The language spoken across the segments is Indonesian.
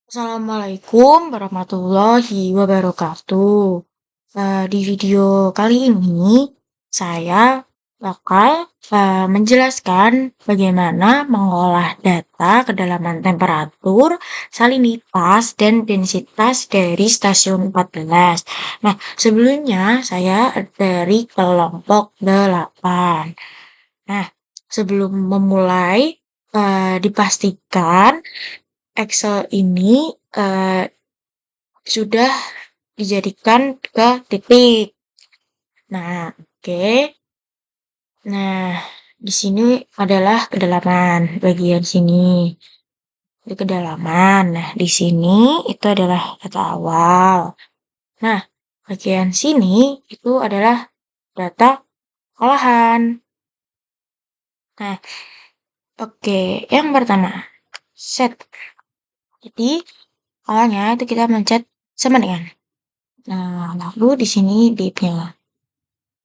Assalamualaikum warahmatullahi wabarakatuh. Di video kali ini, saya bakal menjelaskan bagaimana mengolah data kedalaman temperatur, salinitas, dan densitas dari stasiun 14. Nah, sebelumnya saya dari kelompok 8. Nah, sebelum memulai, dipastikan Excel ini sudah dijadikan ke titik. Nah, oke. Nah, di sini adalah kedalaman bagian sini. Di kedalaman. Nah, di sini itu adalah data awal. Nah, bagian sini itu adalah data olahan. Nah, oke. Yang pertama, set. Jadi, awalnya itu kita mencet sama dengan. Nah, lalu di sini date-nya.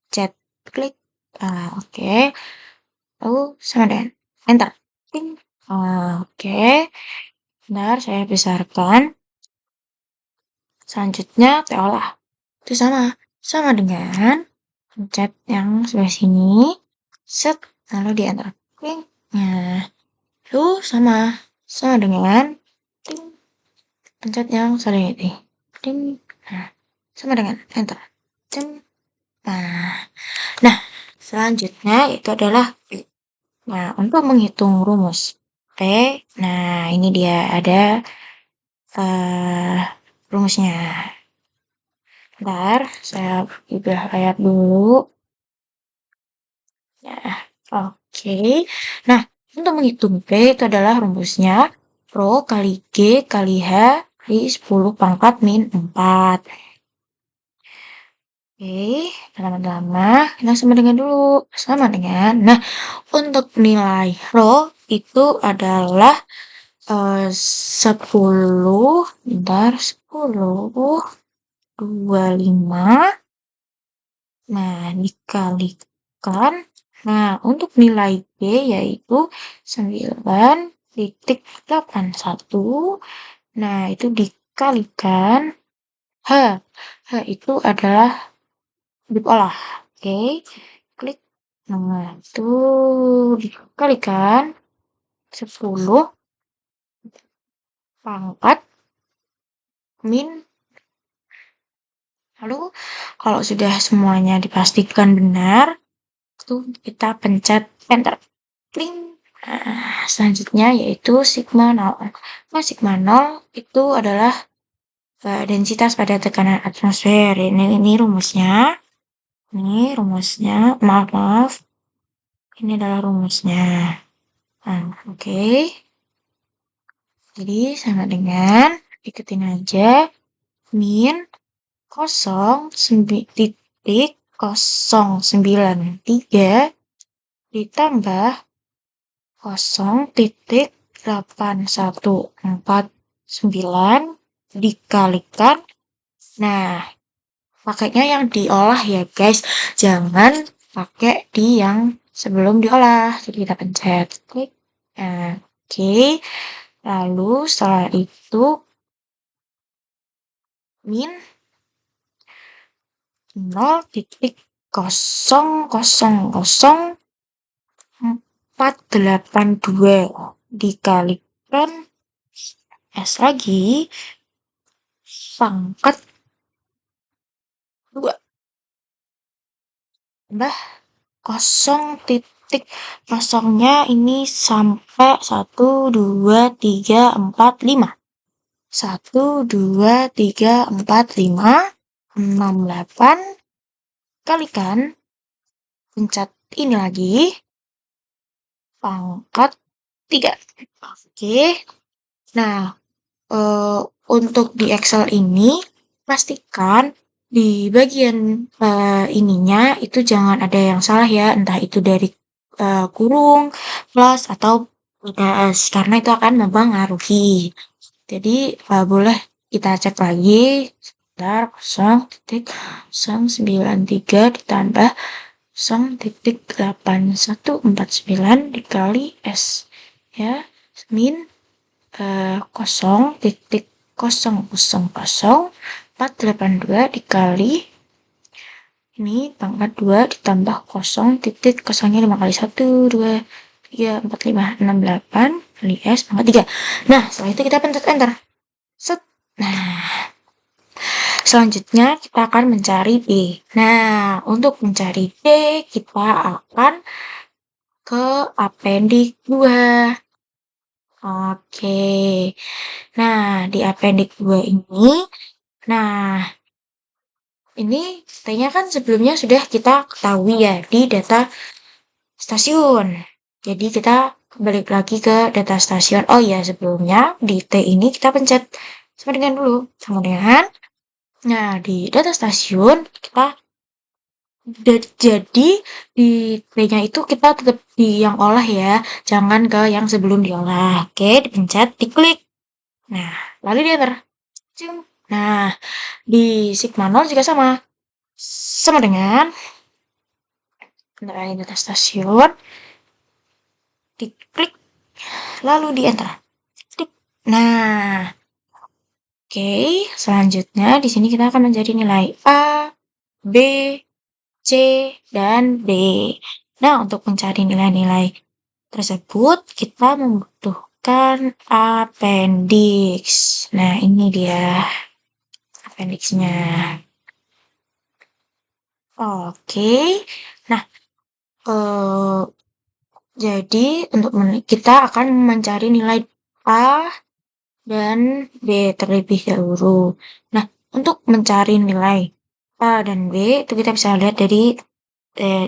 Chat, klik. Oke. Lalu sama dengan enter. Ping. Oke. Bentar, saya besarkan. Selanjutnya, teolah. Itu sama dengan pencet yang sebelah sini. Set. Lalu di enter. Ping. Nah, lalu sama dengan ting. Pencet yang saling ini. Ting. Nah, sama dengan enter. Ting. Nah, selanjutnya itu adalah P. Nah, untuk menghitung rumus P, nah ini dia ada rumusnya. Bentar, saya ubah layar dulu. Nah, oke. Nah, untuk menghitung P itu adalah rumusnya Rho kali G kali H kali 10 pangkat min 4. Oke, lama-lama kita sama dengan dulu. Sama dengan. Nah, untuk nilai Rho itu adalah 10, bentar, 10, 25. Nah, dikalikan. Nah, untuk nilai B yaitu 9,81. Nah, itu dikalikan H. H itu adalah diolah. Oke, klik. Nah, itu dikalikan 10 pangkat min. Lalu kalau sudah semuanya dipastikan benar, itu kita pencet enter. Kling. Nah, selanjutnya yaitu sigma 0. Nah, sigma 0 itu adalah densitas pada tekanan atmosfer. Ini rumusnya. Ini rumusnya. Maaf. Ini adalah rumusnya. Nah, oke. Jadi sama dengan ikutin aja min 0,093 ditambah 0,8149 dikalikan. Nah, pakainya yang diolah ya guys, jangan pakai di yang sebelum diolah. Jadi kita pencet klik. Nah, oke. Lalu setelah itu min 0,00482 dikalikan S lagi pangkat 2 tambah 0,0nya ini sampai 1, 2, 3, 4, 5. 1, 2, 3, 4, 5, 6, 8. Kalikan. Pencet ini lagi. Pangkat 3. Oke. Nah, untuk di Excel ini, pastikan di bagian ininya itu jangan ada yang salah ya. Entah itu dari kurung, plus, atau minus. Karena itu akan mempengaruhi. Jadi, boleh kita cek lagi. Sebentar, 0,093 ditambah 0,8149 dikali S. Ya, min 0,0 0,00482 dikali ini pangkat 2 ditambah 0,0nya 5 kali 1, 2, 3, 4, 5, 6, 8 kali S pangkat 3. Nah, setelah itu kita pencet enter. Set. Nah, selanjutnya kita akan mencari D. Nah, untuk mencari D, kita akan ke appendix 2. Oke. Nah, di appendix 2 ini, nah, ini T-nya kan sebelumnya sudah kita ketahui ya di data stasiun. Jadi kita balik lagi ke data stasiun. Oh iya, sebelumnya di T ini kita pencet sama dengan dulu. Sama dengan, nah, di data stasiun kita jadi di T-nya itu kita tetap di yang olah ya, jangan ke yang sebelum diolah. Oke, dipencet, diklik. Nah, lalu di enter. Cing. Nah, di Sigma 0 juga sama. Sama dengan kendaraan data stasiun, diklik, lalu di enter. Klik. Nah, oke, selanjutnya di sini kita akan mencari nilai A, B, C, dan D. Nah, untuk mencari nilai-nilai tersebut, kita membutuhkan appendix. Nah, ini dia appendixnya. Oke, nah, eh, jadi untuk kita akan mencari nilai A dan B terlebih dahulu. Nah, untuk mencari nilai A dan B itu kita bisa lihat dari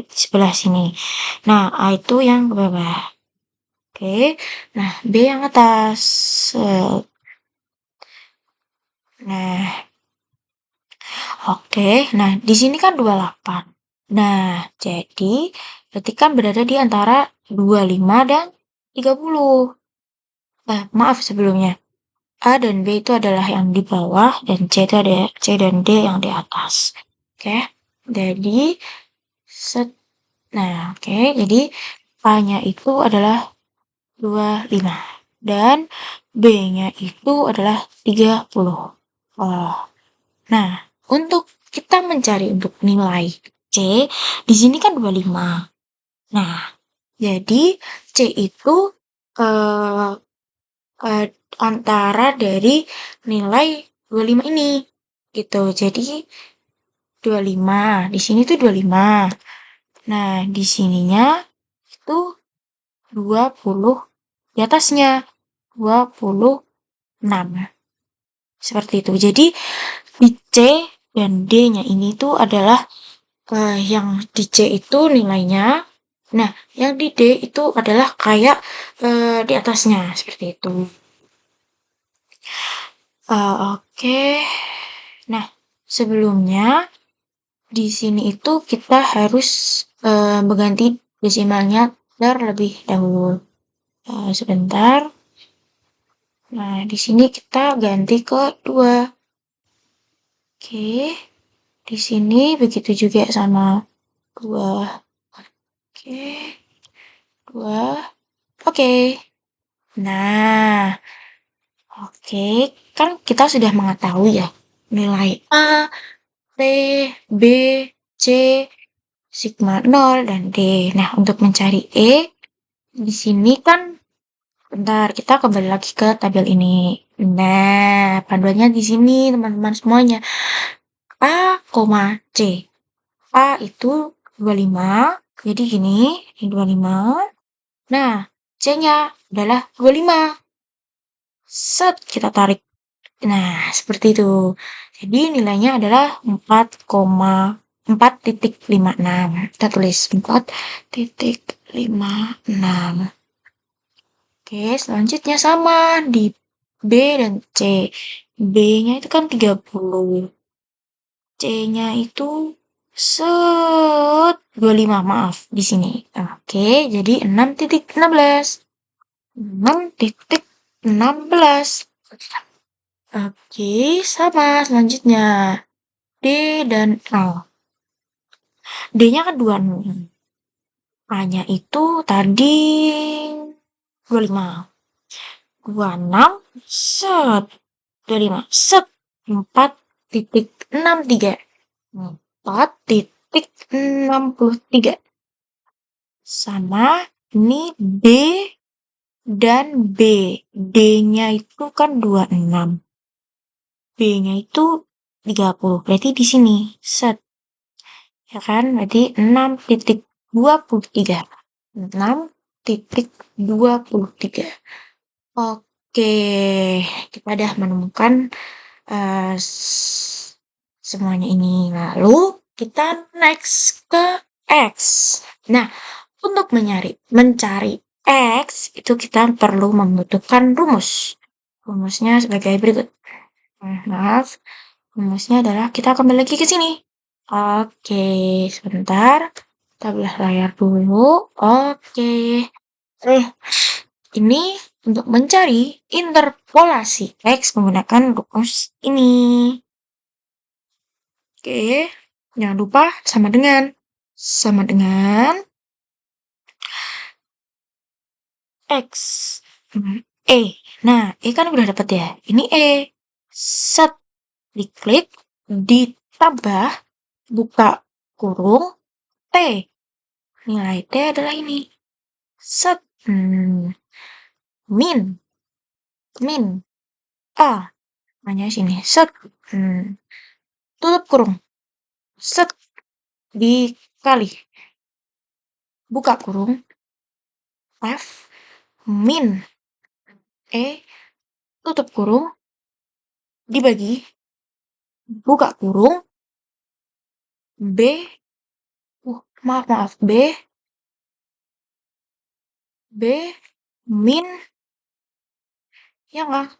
sebelah sini. Nah, A itu yang ke bawah. Oke. Nah, B yang atas. Nah, oke. Nah, di sini kan 28. Nah, jadi berarti kan berada di antara 25 dan 30. Maaf sebelumnya. A dan B itu adalah yang di bawah dan C dan D yang di atas. Oke. Jadi nah, oke. Jadi A-nya itu adalah 25 dan B-nya itu adalah 30. Oh. Nah, untuk kita mencari untuk nilai C, di sini kan 25. Nah, jadi C itu eh, antara dari nilai 25 ini gitu. Jadi 25, di sini tuh 25. Nah, di sininya itu 20, di atasnya 26. Seperti itu. Jadi di C dan D-nya ini tuh adalah yang di C itu nilainya. Nah, yang di D itu adalah kayak di atasnya seperti itu. Oke. Nah, sebelumnya di sini itu kita harus mengganti desimalnya terlebih dahulu. Sebentar. Nah, di sini kita ganti ke 2. Oke. Di sini begitu juga sama 2. Oke. 2. Oke. Nah, oke. Kan kita sudah mengetahui ya nilai A, T, B, C, sigma 0, dan D. Nah, untuk mencari E, di sini kan, bentar, kita kembali lagi ke tabel ini. Nah, panduannya di sini, teman-teman semuanya. A, C. A itu 25, jadi gini, ini 25. Nah, C-nya adalah 25. Set, kita tarik. Nah, seperti itu. Jadi nilainya adalah 4,4,56. Kita tulis 4,56. Oke, selanjutnya sama di B dan C. B-nya itu kan 30. C-nya itu 25, maaf di sini. Oke, jadi 6,16. 6,16. Oke, sama selanjutnya. D dan A. D-nya kan 26. A-nya itu tadi 25. 26. Set. 25. Set. 4,63. 4,63. Sama ini D dan B. D-nya itu kan 26. B-nya itu 30. Berarti di sini. Set. Ya kan? Berarti 6,23. 6,23. Oke, kita udah menemukan eh, semuanya ini. Lalu kita next ke X. Nah, untuk mencari X itu kita perlu membutuhkan rumus. Rumusnya sebagai berikut. Maaf, rumusnya adalah kita kembali lagi ke sini. Oke, sebentar. Kita belah layar dulu. Oke. Ini untuk mencari interpolasi X menggunakan rumus ini. Oke, jangan lupa sama dengan X. E. Nah, E kan udah dapet ya. Ini E. Set. Diklik, ditambah, buka kurung, T. Nilai T adalah ini. Set. Min. A. Namanya sini. Set. Tutup kurung. Set. Dikali. Buka kurung. F. Min. E. Tutup kurung. Dibagi. Buka kurung. B. Maaf. B. Min. Ya enggak?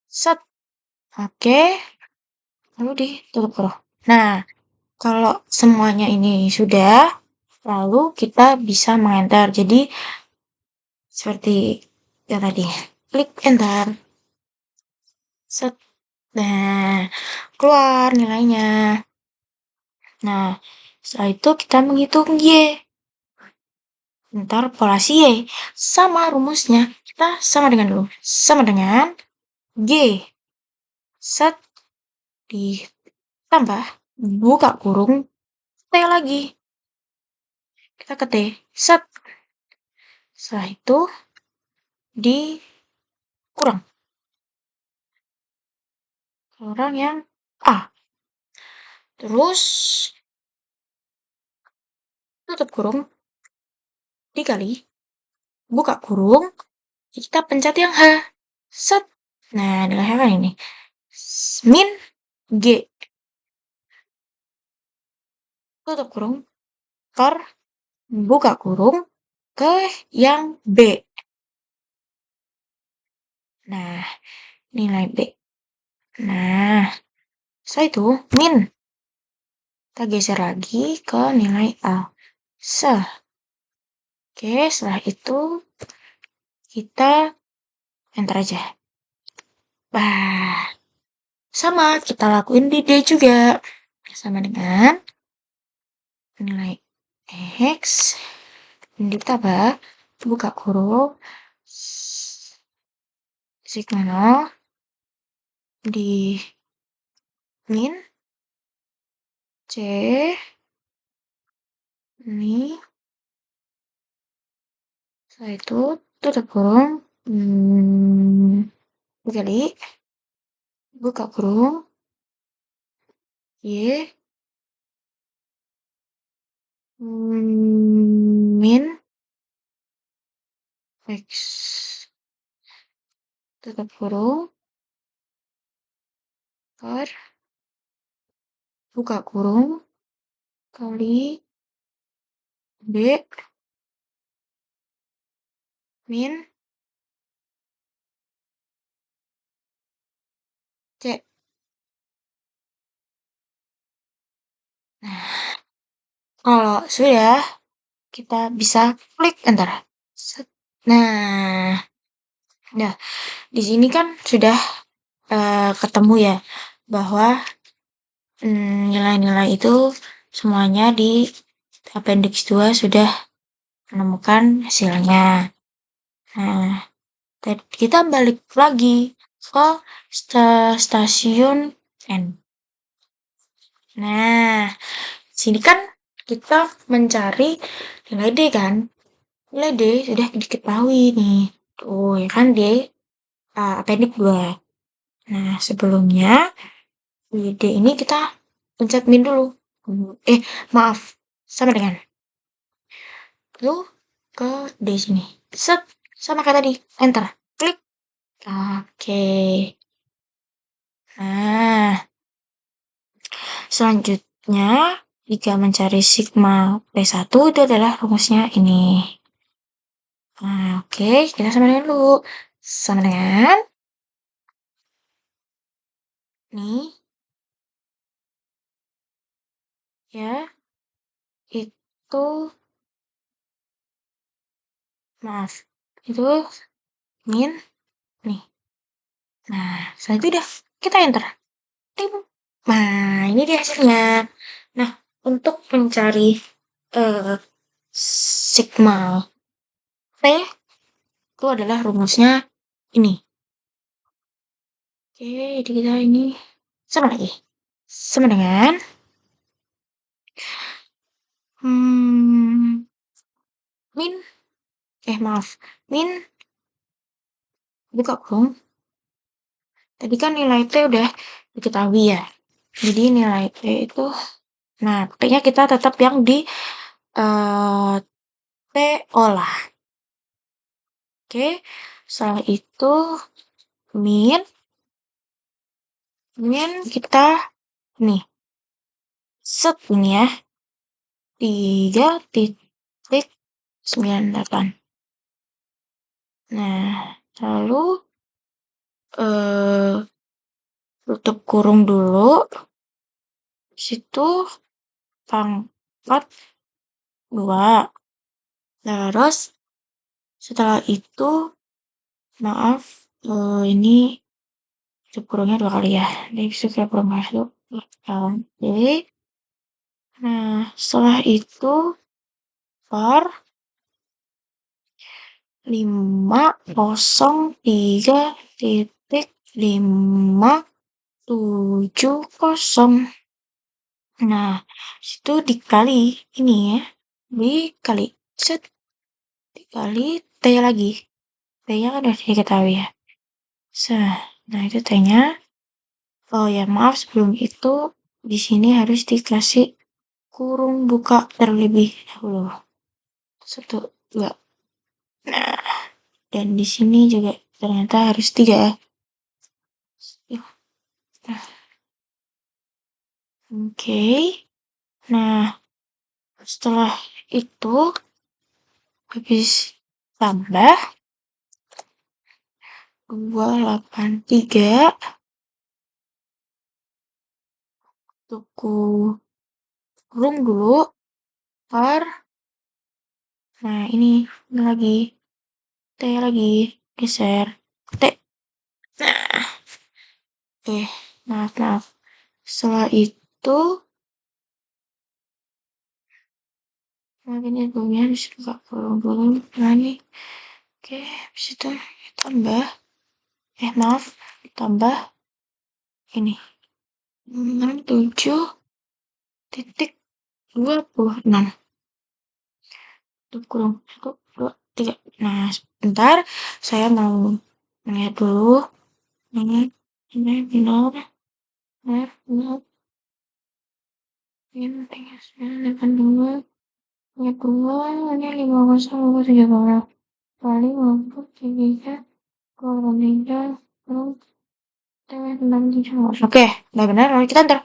Set. Oke. Lalu ditutup kurung. Nah, kalau semuanya ini sudah, lalu kita bisa mengenter. Jadi, seperti yang tadi. Klik enter. Set. Nah, keluar nilainya. Nah, setelah itu kita menghitung Y. Interpolasi Y. Sama rumusnya. Kita sama dengan dulu. Sama dengan G. Set. Ditambah. Buka kurung. T lagi. Kita ke T. Set. Setelah itu dikurang. Kurang yang A. Terus tutup kurung. Dikali. Buka kurung. Kita pencet yang H. Set. Nah, nilai H kan ini. Min G. Tutup kurung. Per. Buka kurung. Ke yang B. Nah, nilai B. Nah, setelah itu min. Kita geser lagi ke nilai A. Oke, setelah itu kita enter aja. Bah, sama kita lakuin di D juga. Sama dengan nilai X ditambah buka kurung sigma 0 di min C ini setelah itu tutup kurung dikali buka kurung Y min X tutup kurung per buka kurung kali B min C. Nah, kalau sudah kita bisa klik enter. Nah, di sini kan sudah ketemu ya bahwa nilai-nilai itu semuanya di appendix 2 sudah menemukan hasilnya. Nah, kita balik lagi ke stasiun N. Nah, sini kan kita mencari nilai D kan? Nilai D sudah diketahui nih. Tuh, ya kan D appendix 2. Nah, sebelumnya di D ini kita pencet min dulu. Maaf. Sama dengan. Lalu ke D sini. Set. Sama kayak tadi. Enter. Klik. Oke. Nah, selanjutnya jika mencari sigma P1 itu adalah rumusnya ini. Nah, oke, kita sama dengan dulu. Sama dengan nih ya, itu maaf, itu min nih. Nah, setelah itu udah kita enter. Ting. Nah, ini dia hasilnya. Nah, untuk mencari eh, sigma P itu adalah rumusnya ini. Oke, jadi kita ini sama lagi. Sama dengan hmm, min, maaf, min, buka kurung. Tadi kan nilai T udah diketahui ya. Jadi nilai T itu, nah pakainya kita tetap yang di eh, T olah. Oke, setelah itu min, kita nih set ini ya 3,98. Nah, lalu eh tutup kurung dulu. Situ pangkat 2. Terus setelah itu maaf ini tutup kurungnya 2 kali ya. Jadi bisa kita kurung masuk. Oke. Nah, setelah itu per 503,570. Nah, situ dikali ini ya. Dikali set dikali T lagi. T-nya kan udah diketahui ya. Nah itu T-nya. Oh ya, maaf sebelum itu di sini harus dikasih kurung buka terlebih dahulu. 1, 2. Nah, dan di sini juga ternyata harus 3 ya. Nah, oke. Nah, setelah itu habis tambah 283 tuku kurung dulu per, nah ini lagi T lagi geser T. Nah, maaf. Setelah itu ini kurungnya disuruh kurung dulu. Nah ini oke, habis itu tambah maaf tambah ini 67,26 tuh kurung 1, 2, 3. Nah sebentar saya mau melihat dulu ini benar benar ini tinggal 982 lihat dulu ini 50,3 kali maupun 3 kalau 3 oke, udah benar. Lalu kita enter.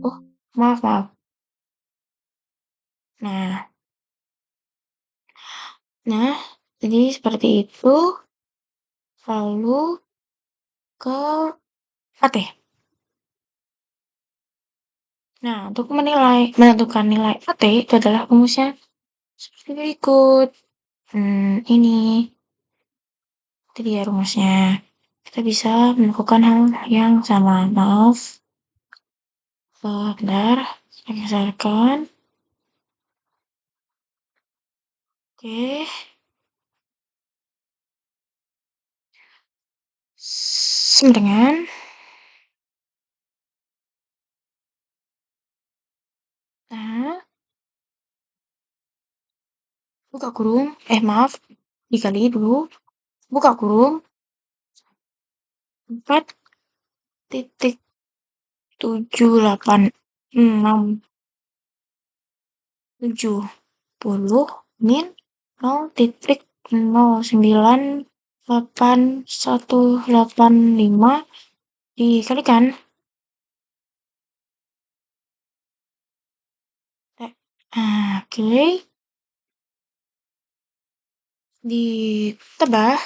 Oh, maaf. Nah, jadi seperti itu. Lalu ke AT. Nah, untuk menentukan nilai AT itu adalah rumusnya seperti berikut. Ini. Itu dia rumusnya. Kita bisa melakukan hal yang sama. Maaf. Bentar. Saya geserkan. Oke. sama dengan nah, buka kurung, maaf, dikali dulu, buka kurung, 4,78670 min 0,98185 dikalikan. Oke, ditambah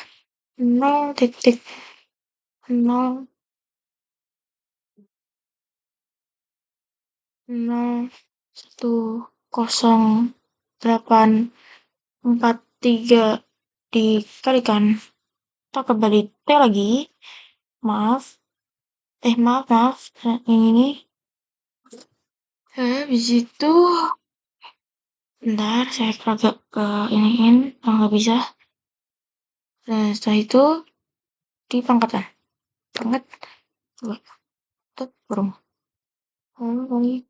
0,01083 dikalikan. Kita kembali T lagi. Maaf. Maaf, maaf. Yang ini. Habis itu, bentar, saya agak ke iniin. Kalau nggak bisa. Nah, setelah itu, dipangkatkan. Pangkat. Coba. Tutup, burung. Lagi.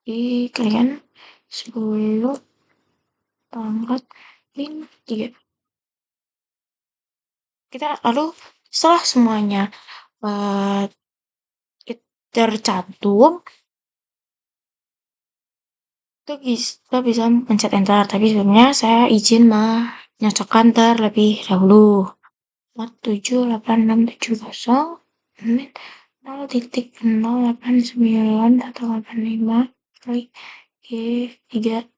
Dikalikan. 10 pangkat min 3. Kita lalu setelah semuanya eh, tercantum, itu kita bisa pencet enter. Tapi sebelumnya saya izin menyocokkan terlebih dahulu. 47867 menit 0,089 kali G3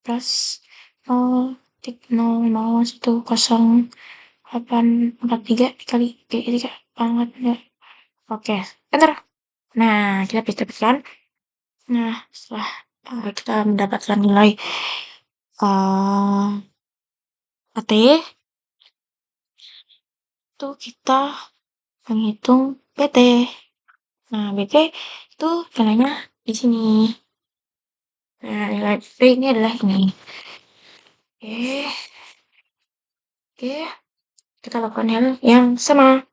plus 0,01083 dikali G3 pangkat. Oke, enter. Nah, kita bisa dapatkan. Nah, setelah kita mendapatkan nilai AT, itu kita menghitung PT. Nah, PT itu nilainya di sini. Nah, nilai PT ini adalah ini. Oke, oke. Kita lakukan hal yang sama.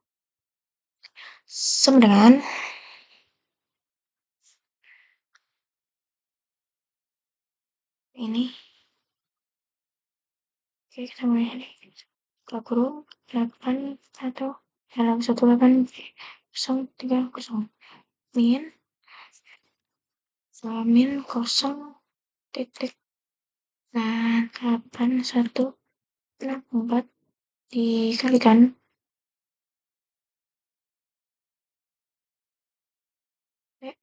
Sama dengan ini. Oke, kita mulai ini. Kita kurung 81 min min 0 titik 8164 dikalikan eh,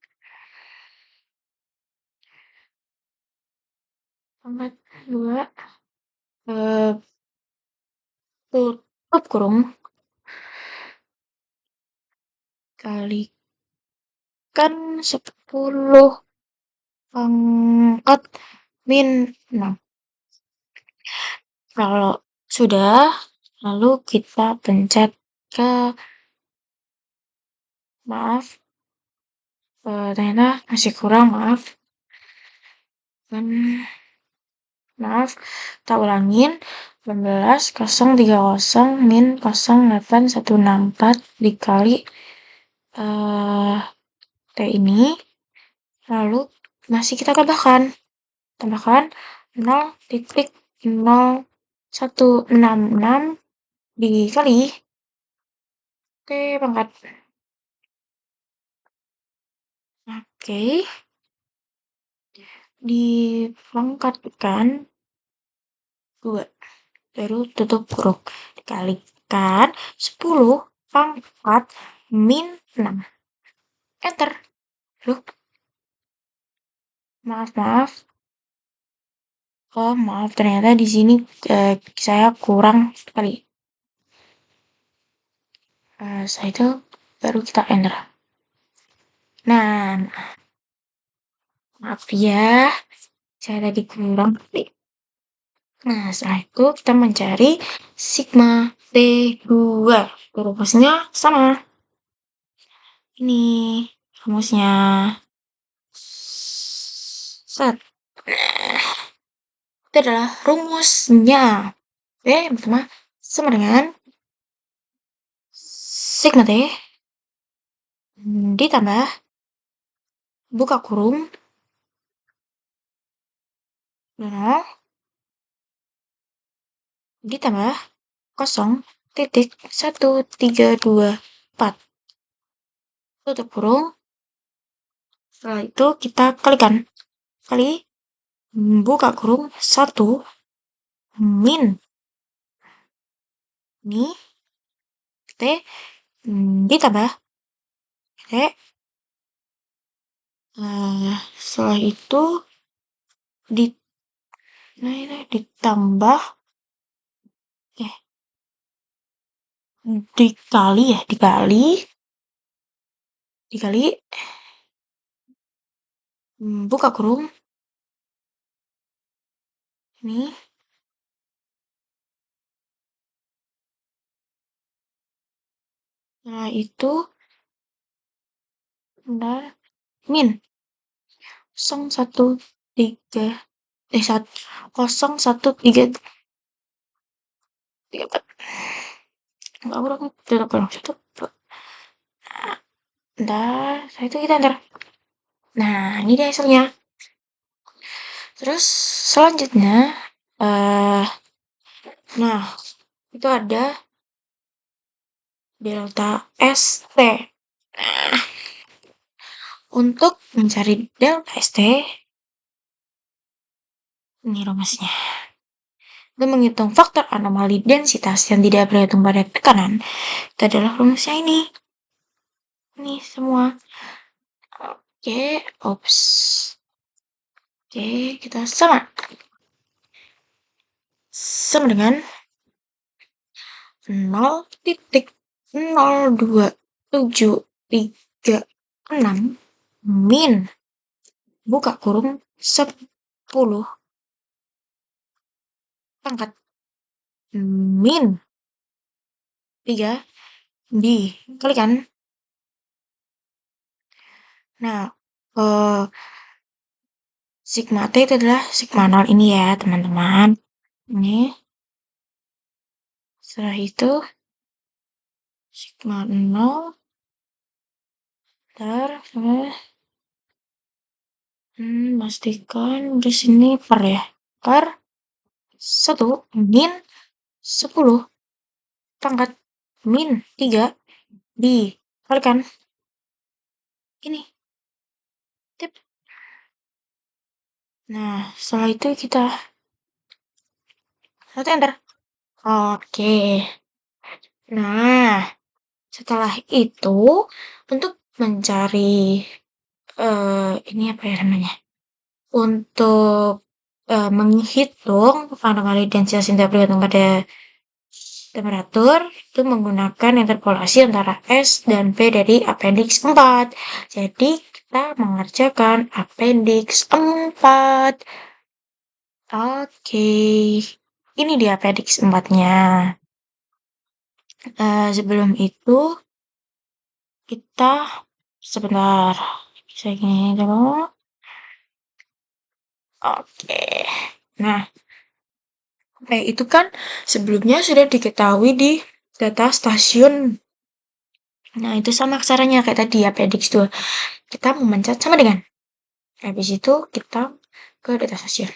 42 tutup kurung kalikan 10 pangkat min 6. Kalau sudah, lalu kita pencet ke maaf, ternyata masih kurang, maaf. Maaf, kita ulangin. 18,030 min 08164 dikali T ini. Lalu masih kita tambahkan 0,0166 dikali T pangkat. Oke, dipangkatkan 2, baru tutup kurung, dikalikan 10 pangkat min 6. Enter. Loh, maaf. Oh, maaf, ternyata di sini saya kurang sekali. Setelah itu baru kita enter. Nah, maaf ya, saya tadi kurang. Nah, setelah itu kita mencari sigma T2. Rumusnya sama. Ini rumusnya. Set. Itu adalah rumusnya. Oke, yang pertama sama dengan sigma T ditambah buka kurung 0 ditambah 0,1324 tutup kurung. Setelah itu kita kalikan kali buka kurung 1 min ini T ditambah T setelah itu di ini ditambah dikali buka kurung ini setelah itu benar min 013 01334 nggak kurang tutup kurung 1 2 bentar saya itu kita enter. Nah ini dia hasilnya. Terus selanjutnya nah itu ada delta ST. Nah, untuk mencari delta ST ini rumusnya. Untuk menghitung faktor anomali densitas yang tidak bergantung pada tekanan, itu adalah rumusnya ini. Ini semua. Oke, ops. Oke, kita sama dengan 0,02736 min buka kurung 10 pangkat min 3 dikalikan. Nah, sigma T itu adalah sigma 0 ini ya, teman-teman. Ini. Setelah itu, sigma 0 pastikan di sini per ya. Per 1 min 10 pangkat min 3 dikalikan ini. Tip. Nah, setelah itu kita enter. Oke. Nah, setelah itu untuk mencari ini apa ya namanya? Untuk menghitung anomali densitas yang tidak bergantung pada temperatur itu menggunakan interpolasi antara S dan P dari appendix 4. Jadi kita mengerjakan appendix 4. Oke. Ini dia appendix 4-nya. Sebelum itu kita sebentar. Saya gini dulu. Oke. Nah, itu kan sebelumnya sudah diketahui di data stasiun. Nah, itu sama caranya kayak tadi ya, prediksi tuh. Kita memencet sama dengan. Habis itu kita ke data stasiun.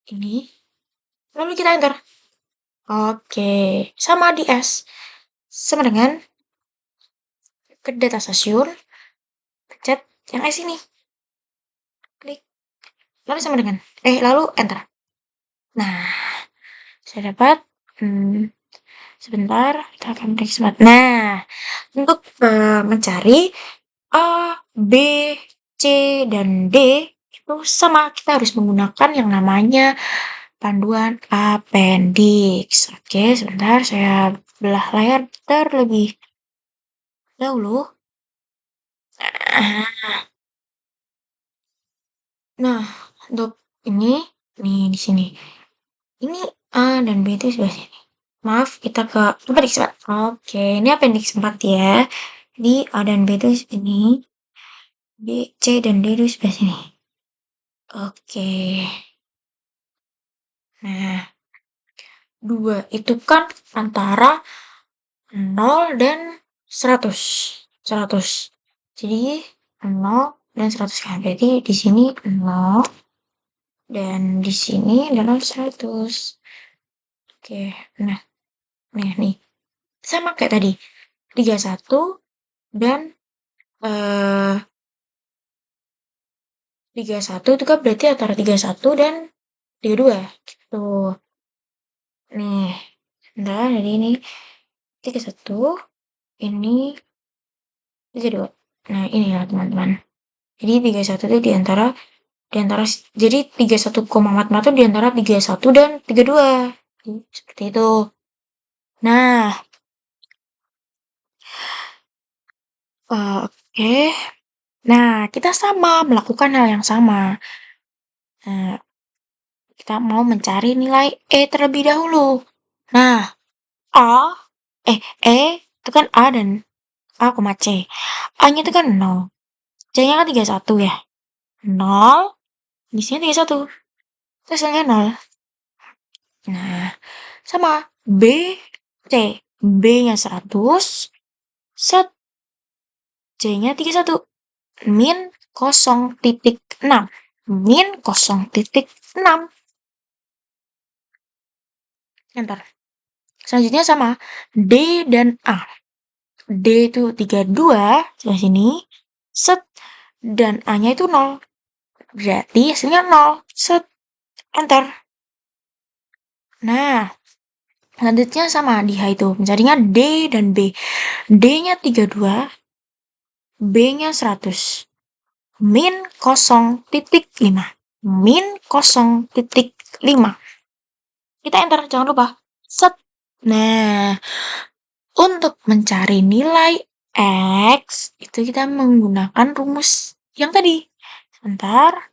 Ini. Lalu kita enter. Oke. Sama di S. Sama dengan ke data stasiun. Pencet yang S ini. Klik. Lalu sama dengan. Lalu enter. Nah. Saya dapat. Sebentar. Kita akan periksa. Nah. Untuk mencari A, B, C, dan D itu sama. Kita harus menggunakan yang namanya panduan appendix. Oke, sebentar saya belah layar terlebih dahulu. Nah, untuk ini nih di sini. Ini A dan B itu sebelah sini. Maaf, kita ke appendix 4. Oke, ini appendix 4 ya. Di A dan B itu sini. B, C, dan D itu sebelah sini. Oke. Nah, 2 itu kan antara 0 dan 100. 100. Jadi 0 dan 100 kan. Berarti di sini 0 dan di sini adalah 100. Oke, nah, nih. Sama kayak tadi. 31 dan 31 itu kan berarti antara 31 dan 32 gitu. Nih, sebentar, jadi ini 31, ini 32. Nah, ini ya teman-teman. Jadi 31 itu di antara jadi 31,44 itu di antara 31 dan 32. Seperti itu. Nah, oke. Nah, kita sama melakukan hal yang sama. Nah, kita mau mencari nilai E terlebih dahulu. Nah, A, E itu kan A dan A, C. A-nya itu kan 0. C-nya kan 31 ya. 0, di sini 31. Terus yang 0. Nah, sama B, C. B-nya 100, set. C-nya 31. Min 0,6. Min 0,6. Ntar. Selanjutnya sama D dan A. D itu 32 di sini. Set. Dan A-nya itu 0. Berarti hasilnya 0. Set. Enter. Nah, selanjutnya sama di H itu. Mencarinya D dan B. D-nya 32, B-nya 100. Min 0,5. Min 0,5. Kita enter, jangan lupa. Set. Nah, untuk mencari nilai X, itu kita menggunakan rumus yang tadi. Sebentar.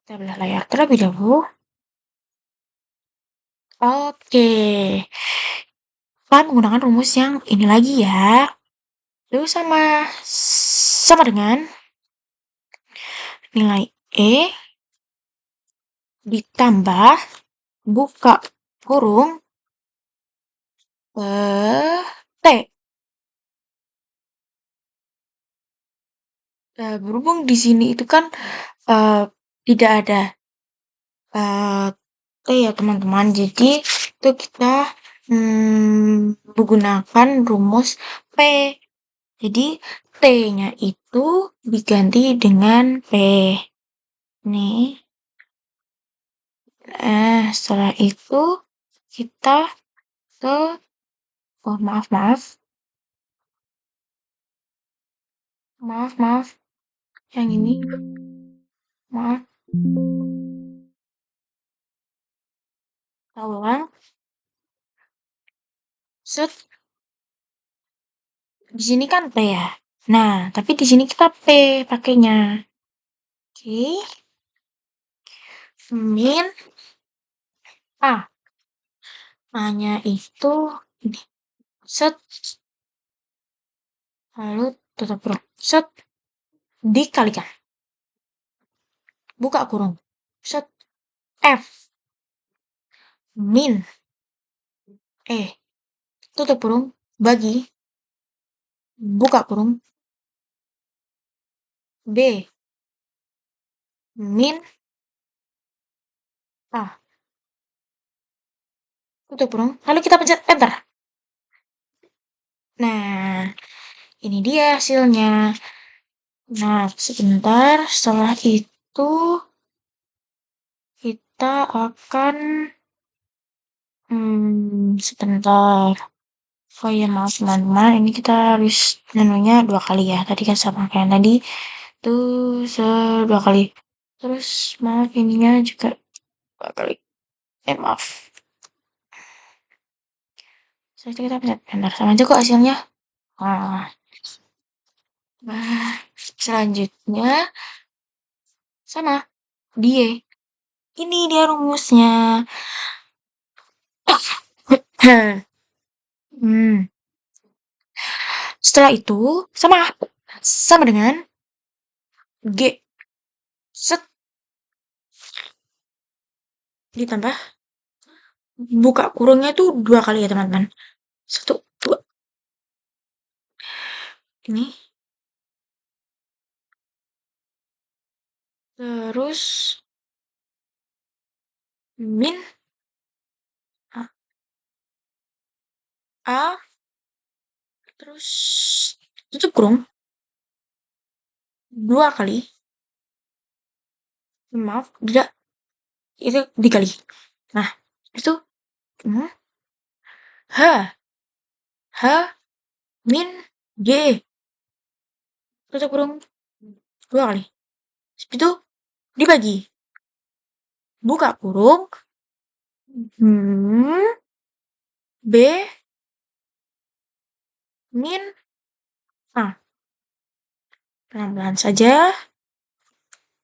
Kita belah layar terlebih dahulu. Oke. Kita menggunakan rumus yang ini lagi ya. Itu sama dengan nilai E ditambah buka kurung T. Berhubung di sini itu kan tidak ada T ya teman-teman, jadi itu kita menggunakan rumus P. Jadi T-nya itu diganti dengan P. Nih. Setelah itu kita ke maaf. Yang ini. Maaf. Kita ulang. Set. Di sini kan P ya. Nah, tapi di sini kita P pakainya. Oke. Min A. A-nya itu ini. Set. Lalu tutup kurung. Set. Dikalikan. Buka kurung. Set. F. Min. E. Tutup kurung. Bagi. Buka kurung. B. Min A. Tutup kurung. Lalu kita pencet enter. Nah, ini dia hasilnya. Nah, sebentar. Setelah itu kita akan sebentar. Oh iya, maaf teman-teman. Ini kita harus menunya 2 kali ya. Tadi kan sama kayak tadi. Tuh, dua kali. Terus maaf ininya juga 2 kali. Maaf. Setelah itu kita pencet enter. Sama aja kok hasilnya. Nah, selanjutnya sama dia. Ini dia rumusnya. Hmm. Setelah itu sama dengan G. Set. Ditambah buka kurungnya itu dua kali ya teman-teman. Satu, dua. Ini. Terus min A, A, terus tutup kurung dua kali. Maaf, tidak, itu dikali. Nah, itu hmm, H, H, min, G, tutup kurung dua kali. Itu dibagi. Buka kurung, hmm, B, min, A. Pelan-pelan saja,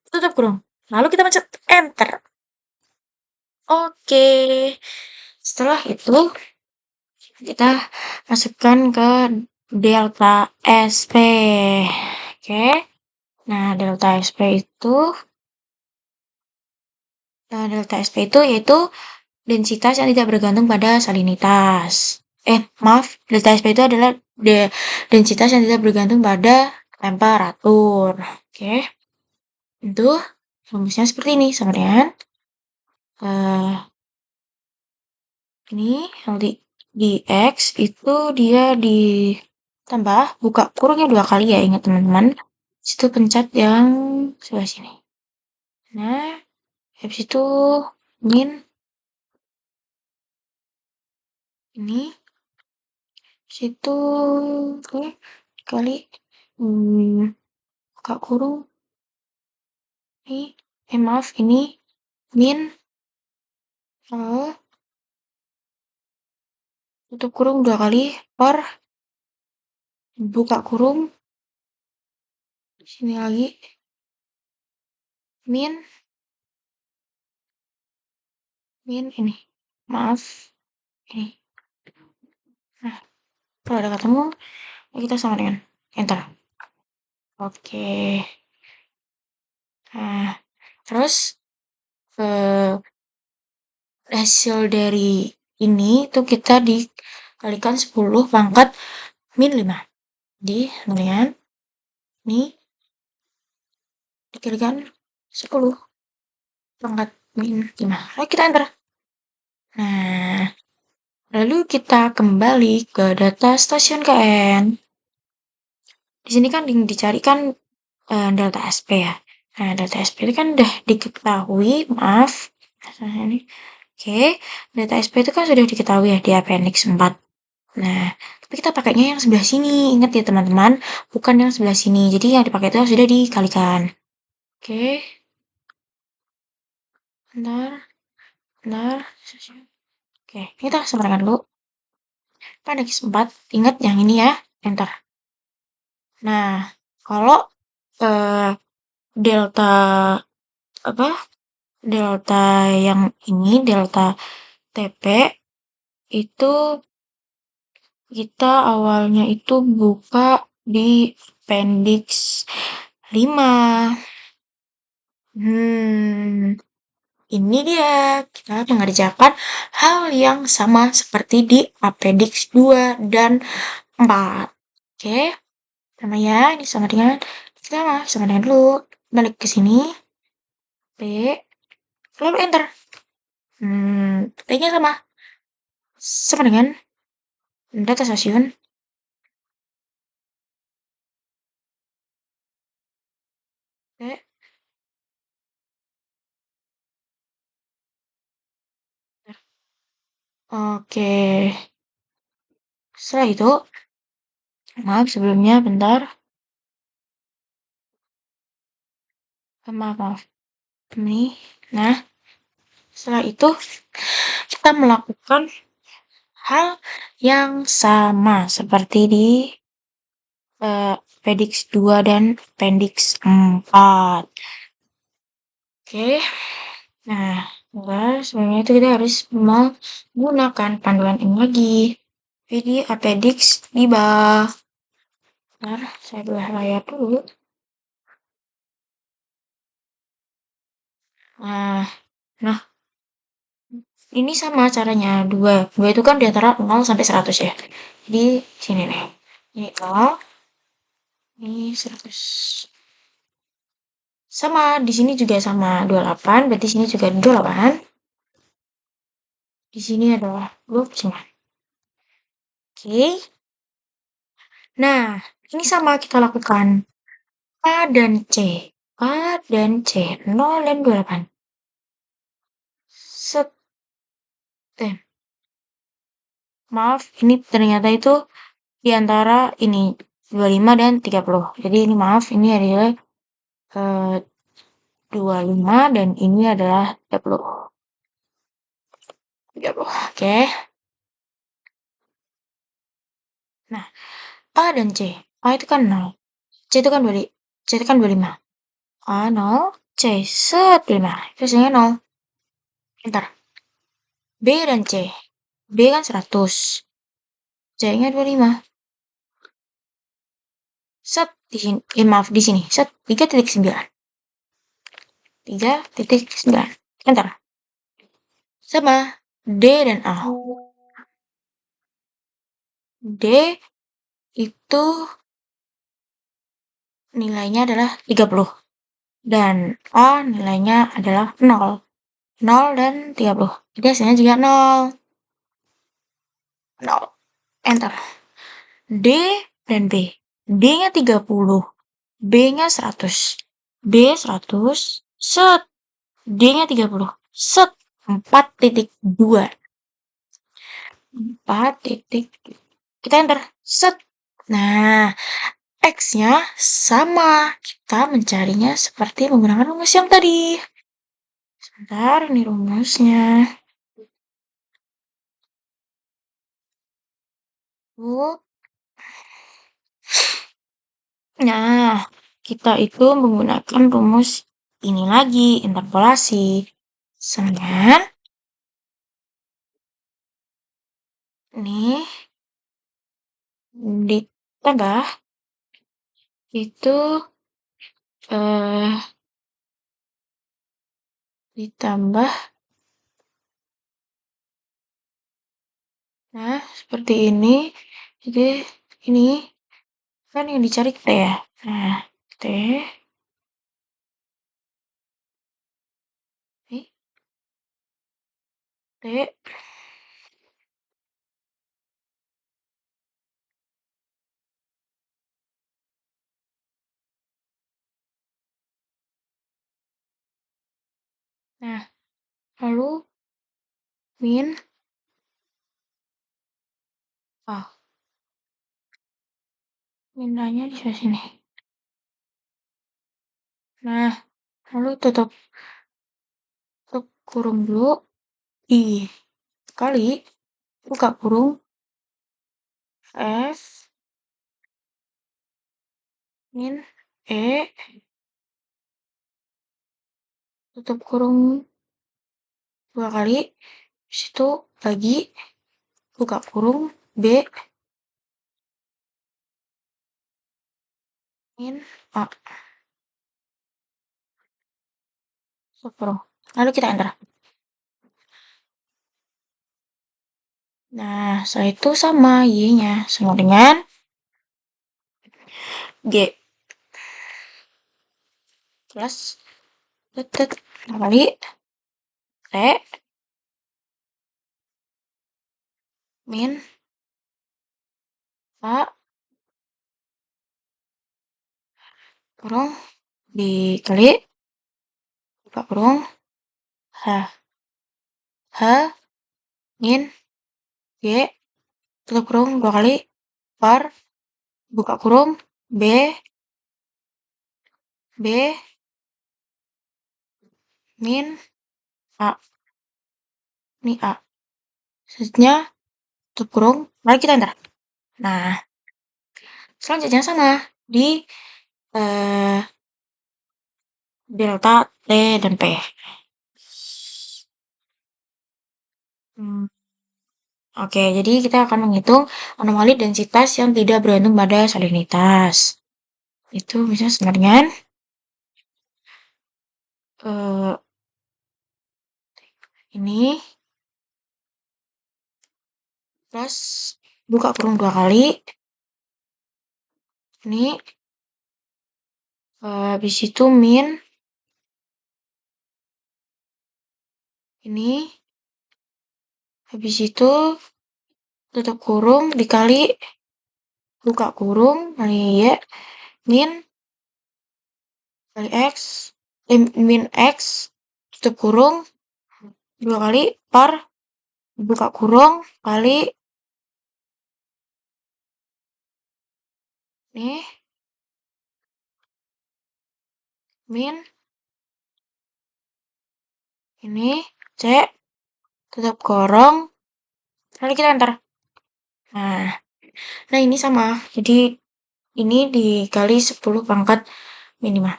tutup kurung. Lalu kita pencet enter. Oke. Setelah itu, kita masukkan ke delta SP. Oke. Nah, delta SP itu, delta SP itu yaitu densitas yang tidak bergantung pada salinitas. Maaf, delta SP itu adalah densitas yang tidak bergantung pada temperatur. Oke. Itu rumusnya seperti ini sama dengan eh ini yang di X itu dia ditambah buka kurungnya dua kali ya, ingat teman-teman. Situ pencet yang sebelah sini. Nah, habis itu min ini situ kali buka kurung ini maaf ini min tutup kurung dua kali per buka kurung sini lagi min ini maaf ini. Nah, kalau udah ketemu kita sama dengan enter. Oke. Nah, terus hasil dari ini tuh kita dikalikan 10 pangkat min 5. Di kemudian ini dikalikan 10 pangkat min 5. Lalu kita enter. Nah, lalu kita kembali ke data stasiun KN. Di sini kan dicarikan delta SP ya. Nah, delta SP itu kan udah diketahui, maaf. Ini. Oke, delta SP itu kan sudah diketahui ya di appendix 4. Nah, tapi kita pakainya yang sebelah sini. Ingat ya teman-teman, bukan yang sebelah sini. Jadi yang dipakai itu sudah dikalikan. Oke. Bentar, bentar. Oke, kita samakan dulu. Appendix 4, ingat yang ini ya. Enter. Nah, kalau delta apa? Delta yang ini delta TP itu kita awalnya itu buka di appendix 5. Ini dia kita mengerjakan hal yang sama seperti di appendix 2 dan 4. Oke, sama ya, ini sama dengan sama dengan dulu. Balik ke sini. P, lalu enter. T-nya sama dengan data stasiun. P, oke. Setelah itu, maaf sebelumnya, bentar. Maaf. Ini. Nah, setelah itu kita melakukan hal yang sama seperti di appendix 2 dan appendix 4. Oke. Nah, sebenarnya itu kita harus menggunakan panduan ini lagi. Jadi appendix di bawah. Bentar, saya belah layar dulu. Nah, Ini sama caranya, dua. Dua itu kan di antara 0 sampai 100 ya. Di sini nih. Ini 0, ini 100. Sama, di sini juga sama 28, berarti sini juga 28. Di sini adalah 29. Oke. Nah, ini sama kita lakukan. A dan C. A dan C. 0 dan 28. Set. Eh, maaf, ini ternyata itu di antara ini 25 dan 30. Jadi ini maaf, ini adalah 25 dan ini adalah 30. 30. Oke. Nah, A dan C. A itu kan 0. C itu kan 2, C itu kan 25. A 0, C set 5. Itu hasilnya 0. Bentar. B dan C. B kan 100. C-nya 25. Set di sini. Maaf di sini. Set 3,9. 3,9. Bentar. Sama D dan A. D itu nilainya adalah 30 dan A nilainya adalah 0. 0 dan 30. Jadi hasilnya juga 0. 0. Enter. D dan B. D-nya 30. B-nya 100. B 100. Set. D-nya 30. Set. 4,2. 4. Kita enter. Set. Nah, X-nya sama. Kita mencarinya seperti menggunakan rumus yang tadi. Sebentar, ini rumusnya. Nah, kita itu menggunakan rumus ini lagi, interpolasi. Dengan nih ditambah itu eh ditambah, nah seperti ini. Jadi ini kan yang dicari T ya. Nah, T T nah lalu min minanya di sini. Nah, lalu tutup kurung dulu, I kali buka kurung F min E tutup kurung 2 kali, situ bagi buka kurung B min A. Tutup kurung. Lalu kita enter. Nah, setelah itu sama Y-nya sama dengan G plus tetet kali T min A kurung dikali buka kurung H H min G tutup kurung 2 kali per buka kurung B min A. Ini A. Selanjutnya tutup kurung, lalu kita enter. Nah, selanjutnya sama di delta T dan P. Oke, jadi kita akan menghitung anomali densitas yang tidak bergantung pada salinitas. Itu misalnya sama dengan ini plus buka kurung 2 kali. Ini habis itu min ini, habis itu tutup kurung dikali buka kurung kali Y min kali X, min X tutup kurung 2 kali par buka kurung kali nih min ini C tutup kurung kali kita enter. Nah, ini sama. Jadi ini dikali 10 pangkat minimal.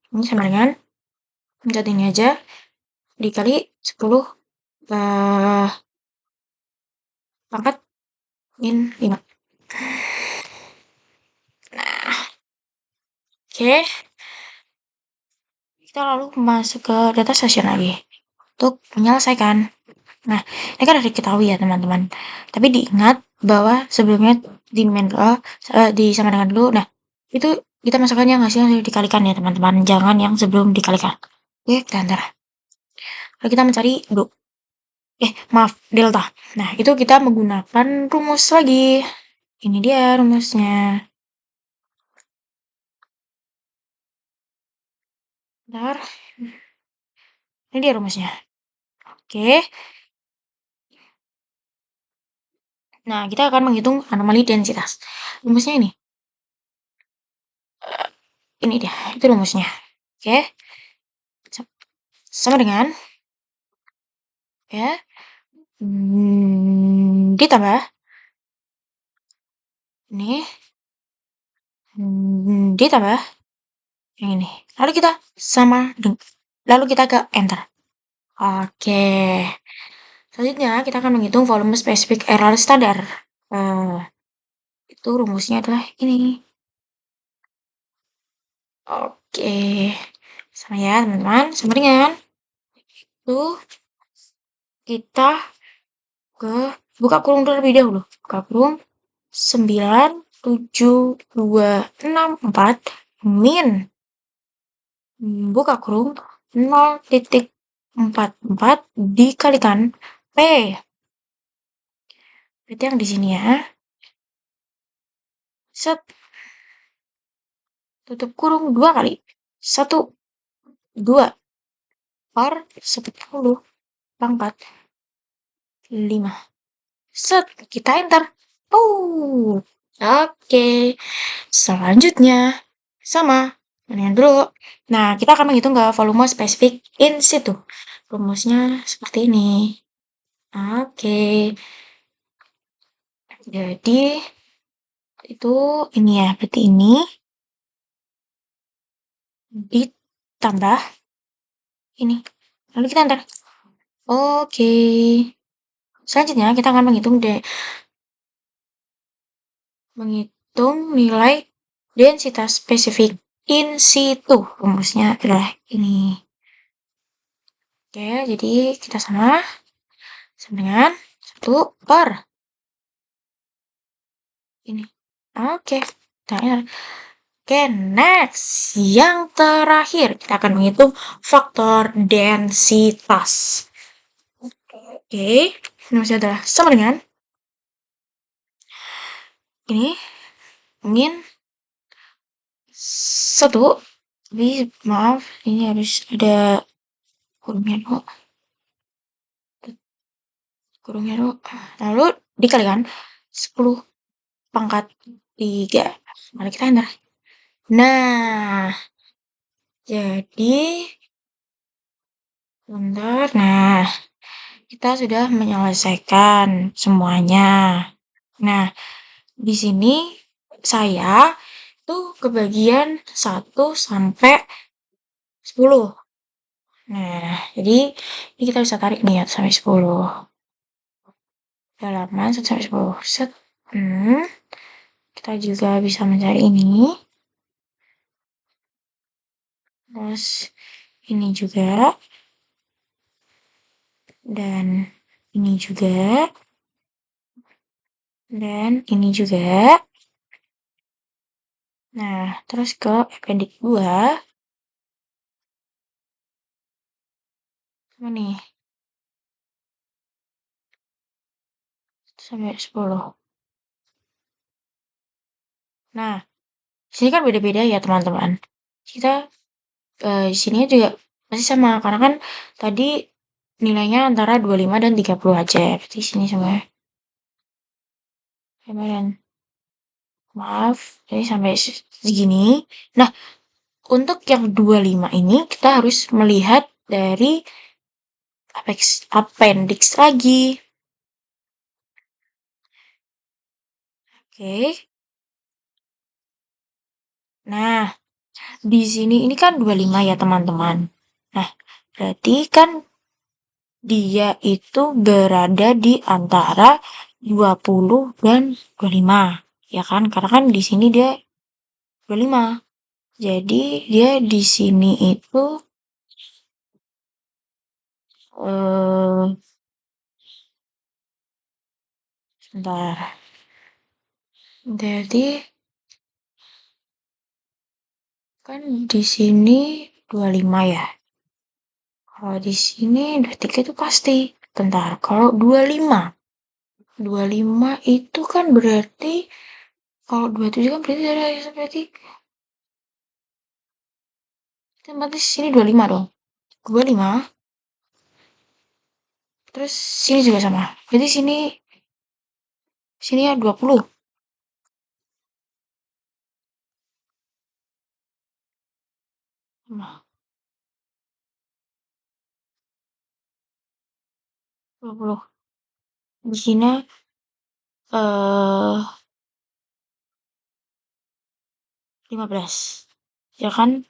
Ini sama dengan pencet ini aja dikali 10 pangkat min 5. Nah, oke. Kita lalu masuk ke data session lagi untuk menyelesaikan. Nah, ini kan udah diketahui ya teman-teman. Tapi diingat bahwa sebelumnya disama dengan dulu. Nah, itu kita masukkan yang hasilnya sudah dikalikan ya teman-teman. Jangan yang sebelum dikalikan. Oke, kita enter. Lalu kita mencari maaf, delta. Nah, itu kita menggunakan rumus lagi. Ini dia rumusnya. Bentar. Ini dia rumusnya. Oke. Nah, kita akan menghitung anomali densitas. Rumusnya ini. Ini dia, itu rumusnya. Oke. Sama dengan ya ditambah ini ditambah yang ini. Lalu kita lalu kita ke enter. Oke. Selanjutnya kita akan menghitung volume spesifik error standar. Itu rumusnya adalah ini. Oke. Sama ya teman-teman. Sama dengan itu kita ke buka kurung terlebih dahulu. Buka kurung 9, 7, 2, 6, 4 min buka kurung 0,44 dikalikan P. Berarti yang di sini ya. Set. Tutup kurung 2 kali. 1, 2 par 10 pangkat 5. Set. Kita enter. Oke. Selanjutnya sama. Ini dulu. Nah, kita akan menghitung ke volume spesifik in situ. Rumusnya seperti ini. Oke. Jadi itu ini ya, berarti ini ditambah ini. Lalu kita enter. Oke. Selanjutnya kita akan menghitung nilai densitas spesifik in situ. Rumusnya adalah ini. Oke, jadi kita sama dengan 1 per ini. Oke. Oke, next. Yang terakhir, kita akan menghitung faktor densitas. Oke. Ini adalah sama dengan ini min 1. Tapi maaf, ini harus ada kurungnya dulu. Lalu dikalikan 10 pangkat 3. Mari kita enter. Nah, jadi bentar. Nah, kita sudah menyelesaikan semuanya. Nah, di sini saya tuh kebagian 1 sampai 10. Nah, jadi ini kita bisa tarik nih ya sampai 10. Halaman 1 sampai 10. Set. Kita juga bisa mencari ini. Terus ini juga. Dan ini juga. Dan ini juga. Nah, terus ke appendix 2. Apa nih? Sampai 10. Nah, sini kan beda-beda ya teman-teman. Kita di sini juga masih sama karena kan tadi nilainya antara 25 dan 30 aja. Berarti sini sama dan maaf, jadi sampai segini. Nah, untuk yang 25 ini kita harus melihat dari appendix lagi. Oke. Nah, di sini ini kan 25 ya teman-teman. Nah, berarti kan dia itu berada di antara 20 dan 25. Ya kan? Karena kan di sini dia 25. Jadi dia di sini itu eh sebentar. Jadi kan di sini 25 ya. Kalau di sini 23 itu pasti. Bentar, kalau 25. 25 itu kan berarti kalau 27 kan berarti berarti sini 25 dong. 25. Terus sini juga sama. Berarti sini ya 20. Nah, 20. Di sini eh 15. Ya kan?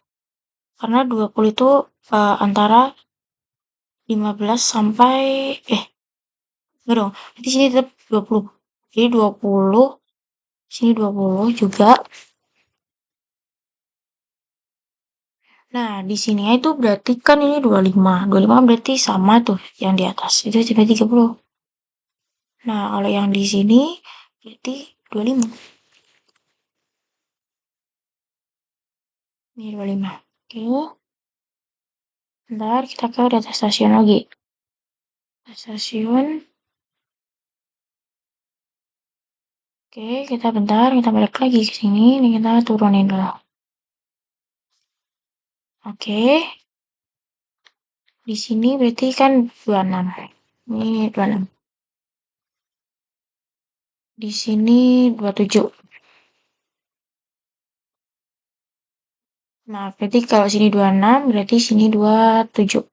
Karena 20 itu antara 15 sampai enggak dong. Nanti sini tetap 20. Jadi 20, sini 20 juga. Nah, di sini itu berarti kan ini 25. 25 berarti sama tuh yang di atas. Itu sampai 30. Nah, kalau yang di sini berarti 25. Ini 25. Oke. Bentar, kita ke data stasiun lagi. Data stasiun. Oke, kita bentar, kita balik lagi ke sini. Ini kita turunin dulu. Oke. Di sini berarti kan 26. Ini 26. Di sini 27. Nah, berarti kalau sini 26, berarti sini 27.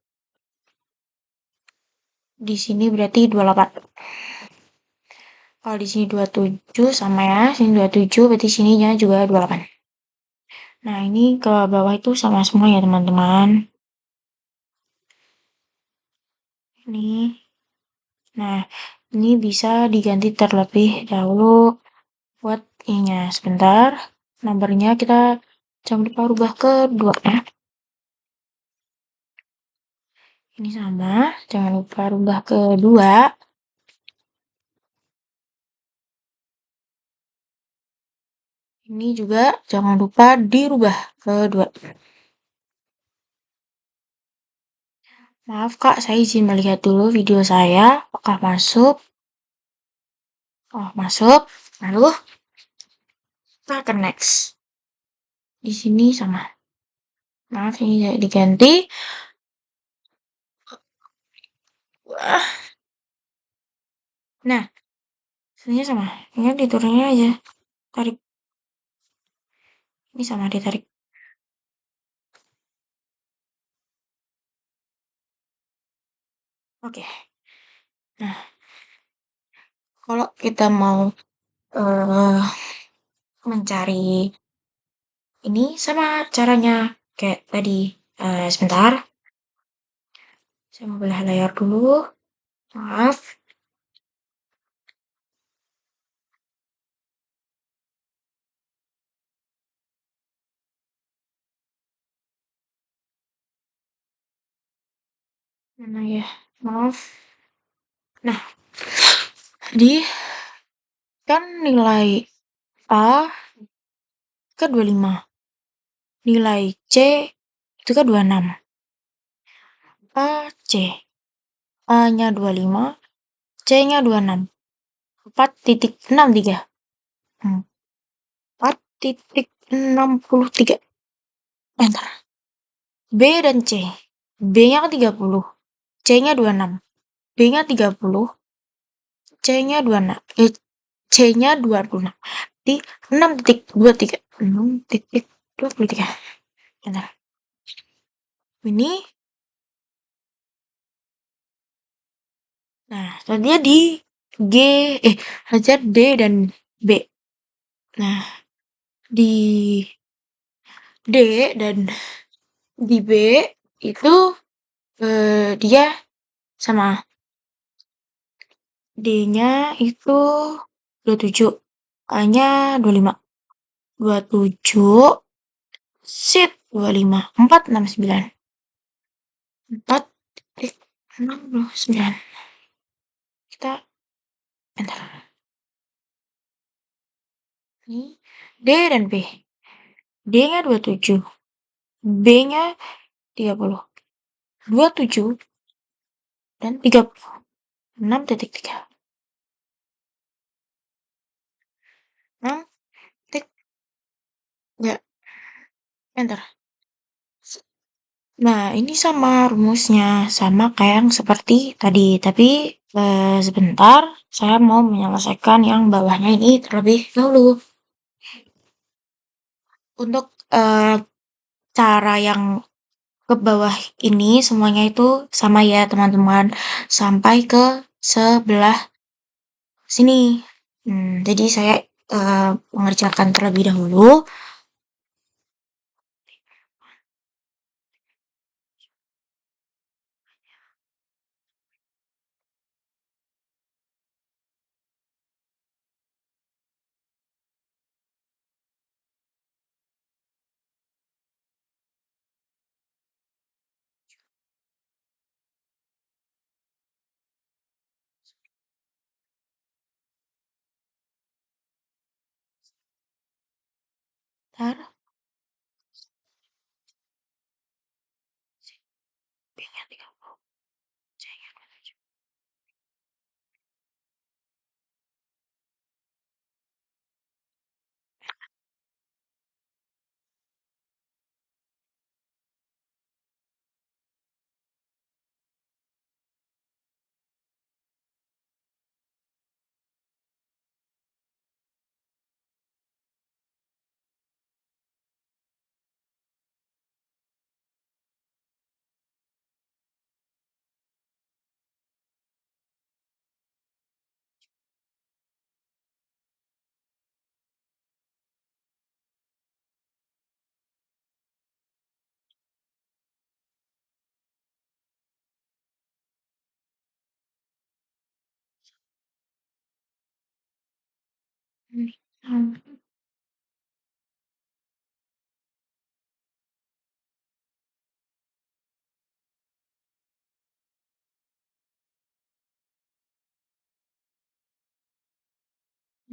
Di sini berarti 28. Kalau di sini 27 sama ya, sini 27, berarti sininya juga 28. Nah, ini ke bawah itu sama semua ya, teman-teman. Ini. Nah, ini bisa diganti terlebih dahulu buat ininya. Sebentar. Nomornya kita jangan lupa rubah ke 2 ya. Ini sama, jangan lupa rubah ke 2. Ini juga jangan lupa dirubah ke 2. Maaf Kak, saya izin melihat dulu video saya. Apakah masuk? Oh, masuk. Lalu, kita ke next. Di sini sama. Maaf, ini diganti. Wah. Nah, sebenarnya sama. Ini diturunnya aja. Tarik. Ini sama, ditarik. Oke. Nah, kalau kita mau eh mencari ini sama caranya kayak tadi. Sebentar. Saya mau belah layar dulu. Maaf. Mana ya? Maaf. Nah, di Kan nilai A kan 25, nilai C itu kan 26. A, C. A-nya 25, C-nya 26. 4,63. 4,63. Enter. B dan C. B-nya kan 30, C-nya 26. B-nya 30, C-nya 26. C-nya 26. Di 6,23. 6,23. Enter. Ini. Nah, tadinya di G, saja D dan B. Nah, di D dan di B itu dia sama. D-nya itu 27, A-nya 25. 27, sit 25, 469. 4,69. Kita enter. Ini D dan B. D-nya 27, B-nya 30. 27 dan 30. 6,3. 6,3. Enter. Nah, ini sama rumusnya, sama kayak yang seperti tadi, tapi sebentar saya mau menyelesaikan yang bawahnya ini terlebih dahulu. Untuk cara yang ke bawah ini semuanya itu sama ya teman-teman, sampai ke sebelah sini. Jadi saya mengerjakan terlebih dahulu. Ntar, B-nya 30, C-nya 27.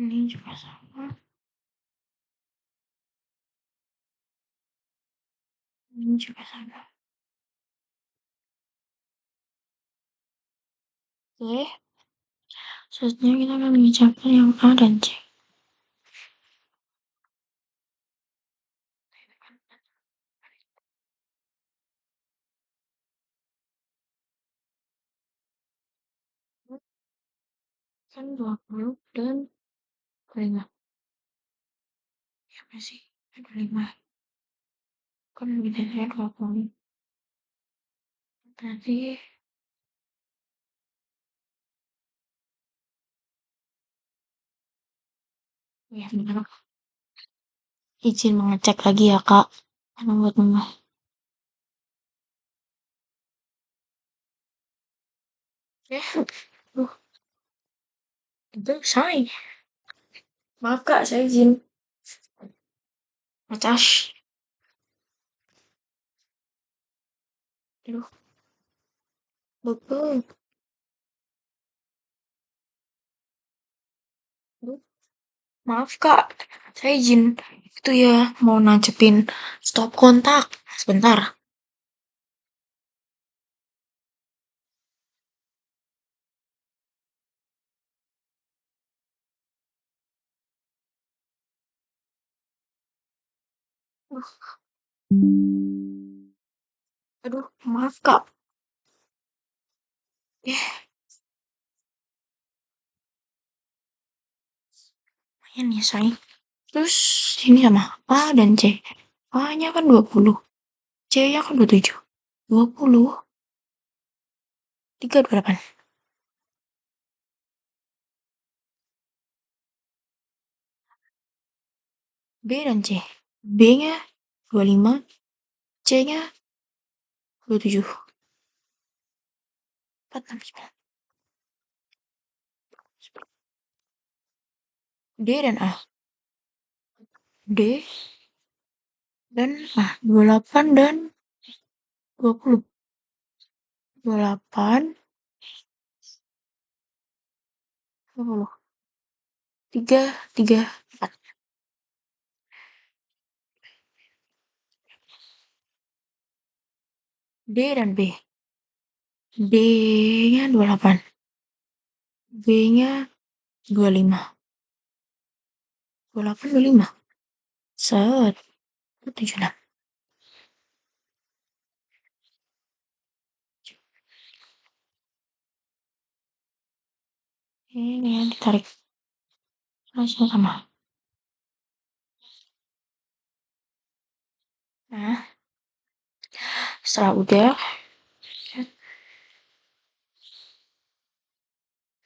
Ini juga sama, ini juga sama. Oke, selanjutnya kita akan mengerjakan yang A dan C. Kan 20 dan 25. Ya masih ada 5. Kan bedanya 20. Berarti ya benar. Izin mengecek lagi ya kak. Karena buat mama. Ya, duh, itu say. Maaf kak, saya izin. Ngecas. Aduh, betul. Aduh. Maaf Kak, saya izin itu ya mau nancepin stop kontak. Sebentar. Aduh, maaf Kak. Eh, lumayan ya say. Terus ini sama A dan C. A-nya kan 20, C-nya kan 27. 20, 328. B dan C. B-nya 25, C-nya 27. 4, 6, 9. D dan A. D dan A. 28 dan 20. 28, 20. 3, 3, 4. D dan B. D-nya 28. B-nya 25. 28, 25. Set. 76. Ini ya ditarik langsung sama. Nah, setelah udah,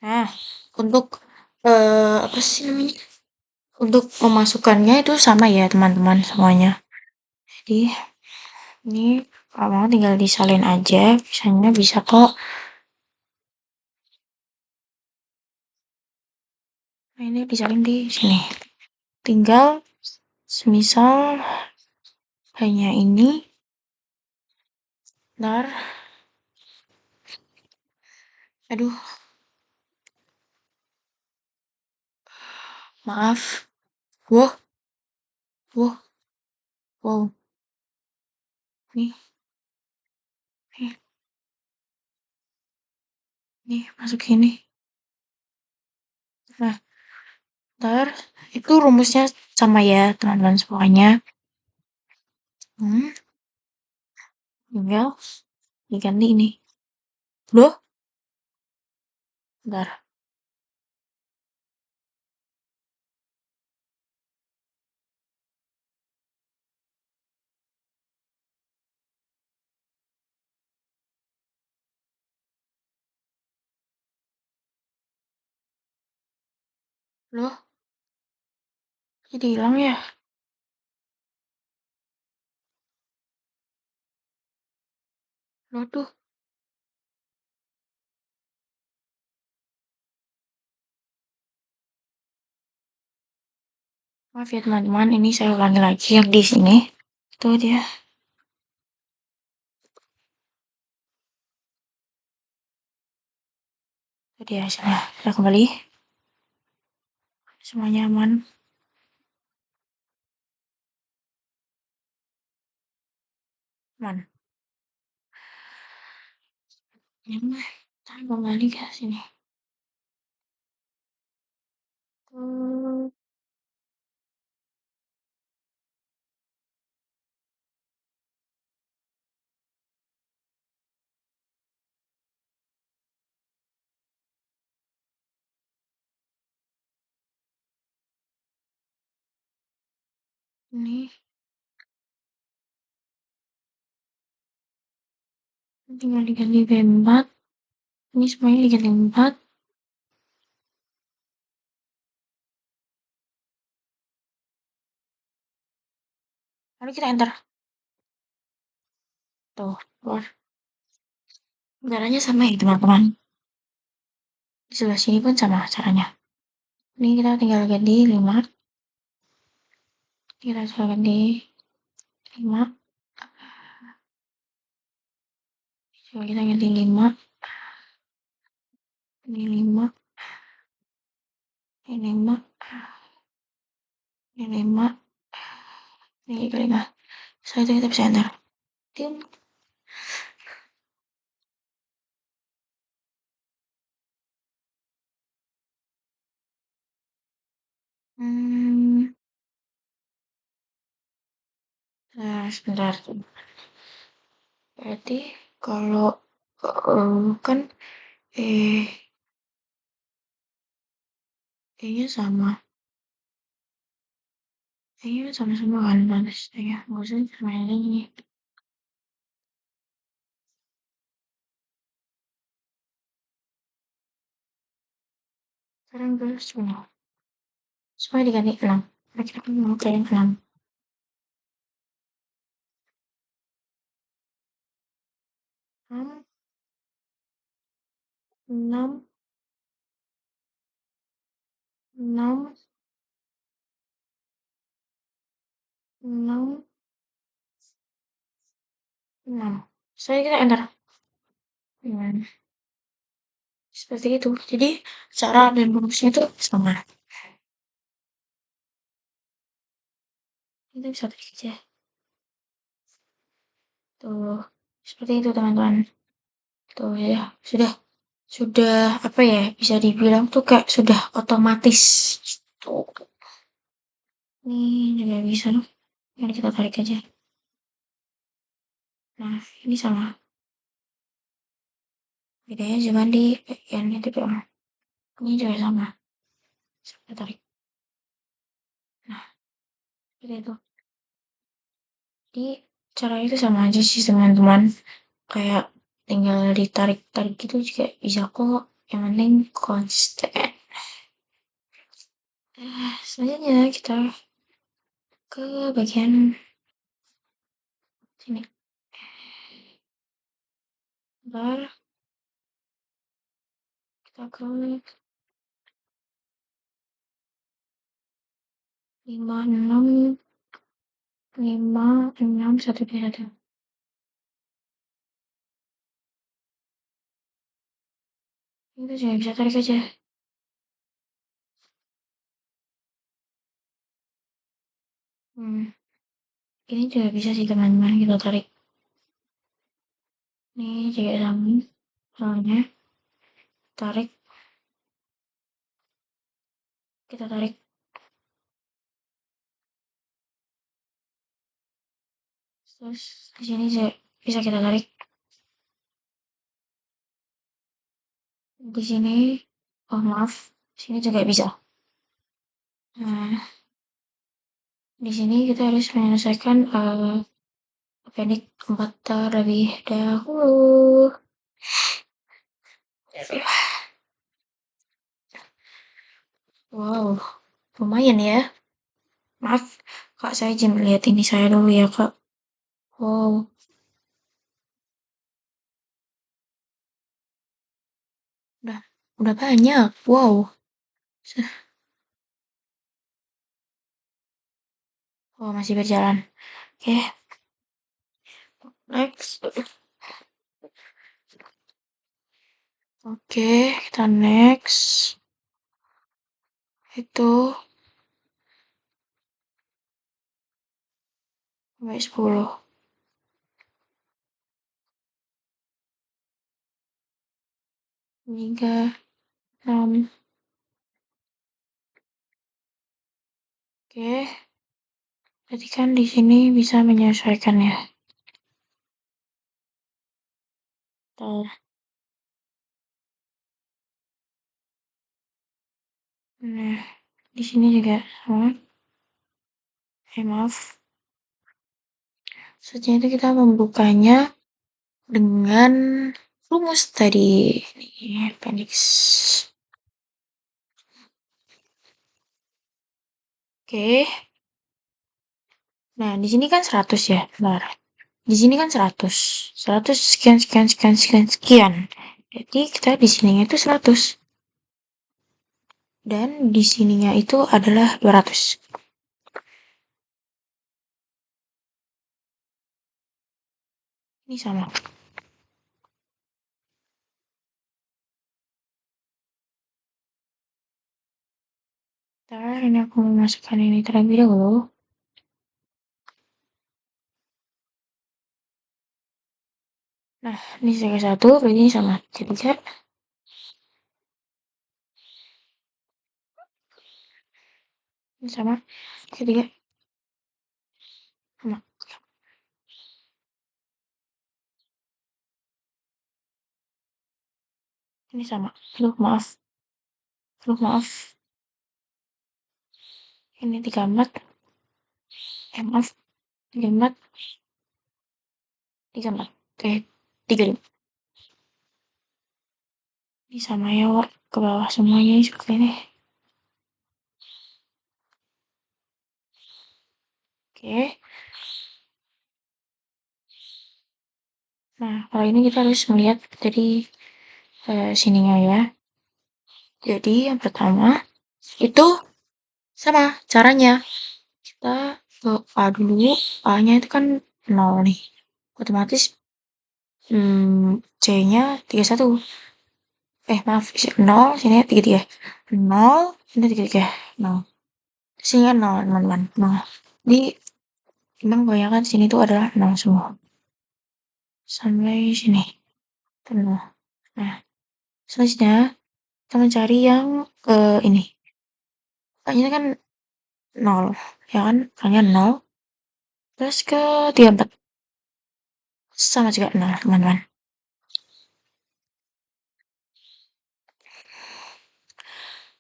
nah, untuk apa sih namanya? Untuk memasukkannya itu sama ya teman-teman semuanya. Jadi ini kalau mau tinggal disalin aja, misalnya bisa kok. Nah, ini disalin di sini. Tinggal semisal hanya ini, ntar, aduh, maaf. Wah, wah, wow, nih, nih, nih, masuk sini. Nah, ntar itu rumusnya sama ya teman-teman semuanya. Hmm, tinggal diganti ini. Loh, bentar. Loh, jadi hilang ya? Loh tuh, maaf ya teman-teman, ini saya ulangi lagi yang di sini. Tuh dia, tuh dia hasilnya. Sudah kembali, semuanya aman. Aman. Ya, kita kembali ke sini. Hmm, ini tinggal diganti B4. Ini semuanya diganti 4. Lalu kita enter. Tuh, keluar. Caranya sama ya teman-teman. Di sebelah sini pun sama caranya. Ini kita tinggal ganti 5. Kita tinggal ganti 5. Coba kita ganti 5. Ini 5. Ini 5. Ini 5, ini juga 5. Setelah itu kita bisa enter. Tim. Hmm, nah, sebentar. Berarti kalau kan eh kayaknya sama. Kayaknya sama-sama kan batas ya. Nggak usah sama ini. Sekarang terus semua diganti 6. Kira-kira mau kalian 6. 6, 6, 6, 6, 6. Saya kita enter. Hmm, seperti itu. Jadi cara dan rumusnya itu sama. Kita bisa klik aja. Tuh, seperti itu teman-teman. Tuh ya, sudah apa ya? Bisa dibilang tuh kayak sudah otomatis. Tuh, ini juga bisa loh. Ini kita tarik aja. Nah, ini sama. Bedanya cuma di bagian itu doang. Ini juga sama. Kita tarik. Nah, seperti itu. Jadi cara itu sama aja sih teman-teman. Kayak tinggal ditarik-tarik gitu juga bisa kok. Yang penting konsisten. Selanjutnya kita ke bagian sini. Bentar, kita ke 5, 6, 5, 6, 1, 2, 1. Itu juga bisa tarik aja. Hmm, ini juga bisa sih teman-teman kita tarik. Ini juga sama. Soalnya tarik, kita tarik. Terus di sini juga bisa kita tarik. Di sini, oh maaf, di sini juga bisa. Nah, di sini kita harus menyelesaikan teknik 4 terlebih dahulu. Wow, lumayan ya. Maaf, Kak, saya izin melihat ini saya dulu ya, Kak. Wow, udah, udah banyak. Wow. Oh, masih berjalan. Oke, next. Oke, kita next. Itu sampai 10. 3, 6. Oke, berarti kan di sini bisa menyesuaikan ya. Tuh. Nah, di sini juga sama. Maaf. Selanjutnya itu kita membukanya dengan rumus tadi. Ini appendix. Oke. Nah, di sini kan 100 ya. Bentar. Di sini kan 100. 100 sekian sekian sekian sekian sekian. Jadi kita di sininya itu 100. Dan di sininya itu adalah 200. Ini sama. Bentar, ini aku mau masukkan ini terlebih dahulu. Nah, ini sebagai satu, berarti ini sama. Ketiga, ini sama. Ketiga, sama. Ini sama. Aduh, maaf. Aduh, maaf. Ini 34. Maaf. 34. 34. Oke, 35. Ini sama ya, Wak. Ke bawah semuanya seperti ini. Oke. Nah, kalau ini kita harus melihat dari sininya ya. Jadi yang pertama itu sama caranya. Kita ke A dulu. A-nya itu kan 0 nih. Otomatis C-nya 31. Maaf, 0, sini 33. 0, ini 33. 0. Sini 0, teman-teman. 0. Di memang kebanyakan sini tuh adalah 0 semua. Sampai sini. Penuh. Nah, selanjutnya kita mencari yang ke ini. Kayaknya kan 0, ya kan? Kayaknya 0. Terus ke 34. Sama juga 0, teman-teman.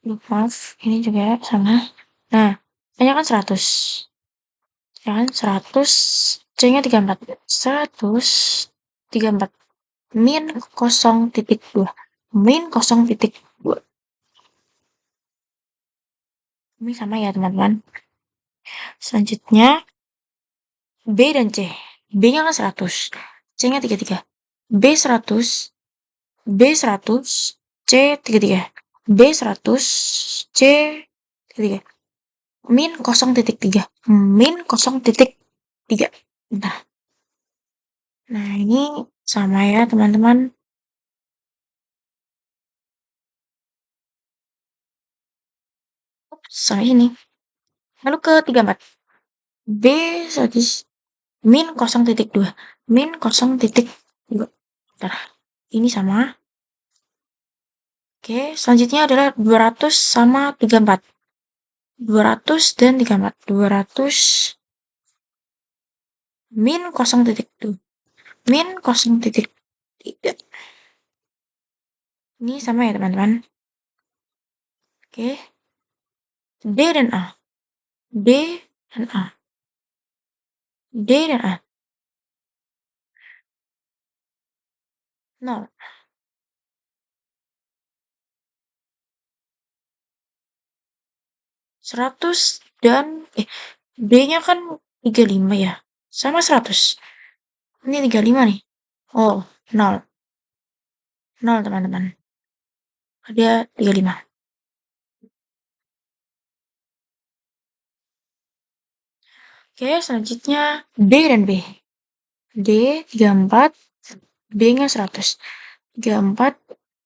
Duh, maaf, ini juga sama. Nah, kayaknya kan 100. Ya kan? 100. C-nya 34. 134. Min 0,2. Min 0,2. Ini sama ya, teman-teman. Selanjutnya, B dan C. B-nya kan 100. C-nya 33. B 100. B 100. C 33. B 100. C 33. Min 0,3. Min 0,3. Nah, nah ini sama ya, teman-teman. Sama ini. Lalu ke 34. B 100. Min 0,2. Min 0,2. Bentar. Ini sama. Oke, selanjutnya adalah 200 sama 34. 200 dan 34. 200 min 0,2. Min 0,3. Ini sama ya, teman-teman. Oke. D dan A. D dan A. D dan A. 0. 100 dan B-nya kan 35 ya. Sama 100. Ini 35 nih. Oh, 0. 0, teman-teman. Ada 35. Oke, selanjutnya D dan B. D 34, B-nya 100. 34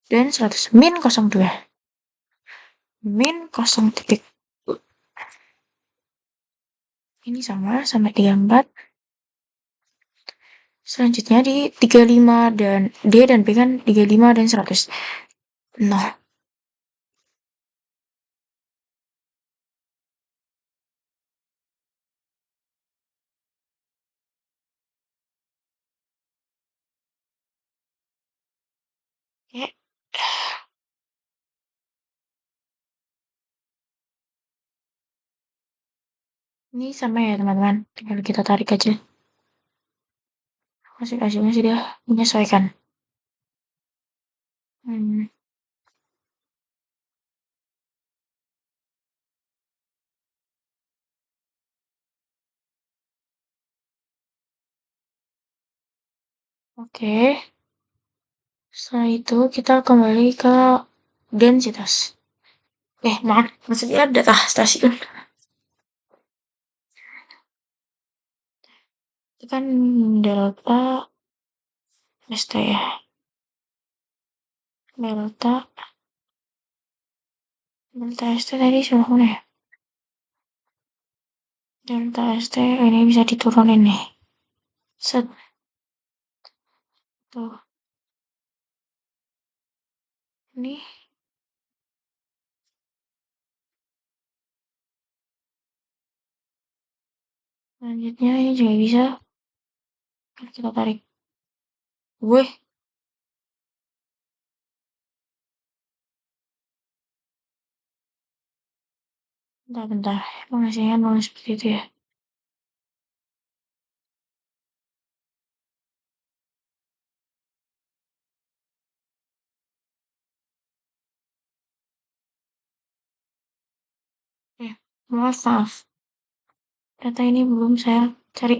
dan 100. Min 0,2. Min 0,3. Ini sama 34. Selanjutnya di 35 dan D dan B kan 35 dan 100. Nah, oke. Ini sama ya, teman-teman. Tinggal kita tarik aja. Hasilnya sudah menyesuaikan. Hmm, oke. Setelah itu kita kembali ke densitas. Maaf, maksudnya data stasiun. Itu kan delta ST ya. Delta ST tadi sama mana ya? delta ST ini bisa diturunin nih. Set, tuh. Ini selanjutnya ini juga bisa kita tarik. Wih, bentar. Emang hasilnya nulis seperti itu ya? Eh, maaf. Data ini belum saya cari.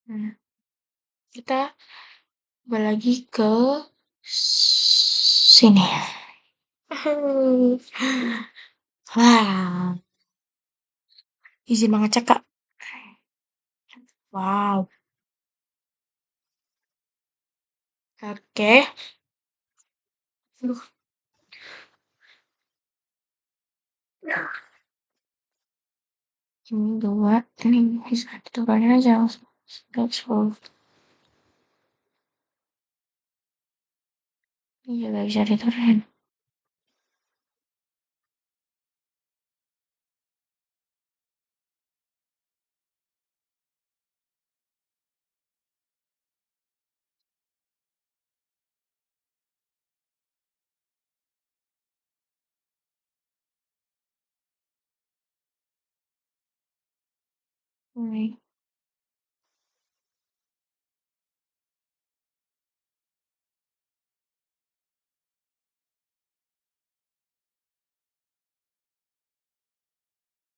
Hmm. Kita kembali lagi ke sini. Wah, izin mengecek Kak. Wow, oke. Aduh, ini dua, ini bisa diturunin aja langsung. That's all. Ini juga bisa diturunin. Ini.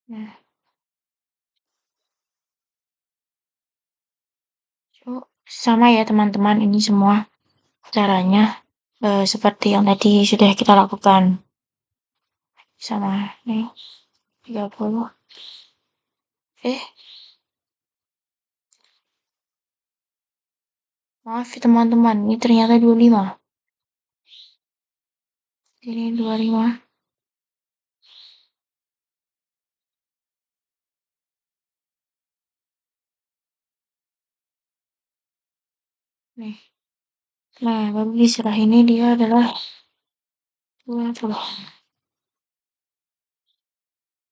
Nah, yuk, sama ya teman-teman ini semua caranya seperti yang tadi sudah kita lakukan. Sama nih 30. Eh, maaf ya teman-teman, ini ternyata 25. Ini 25. Nih. Nah, baru diserah ini dia adalah 20.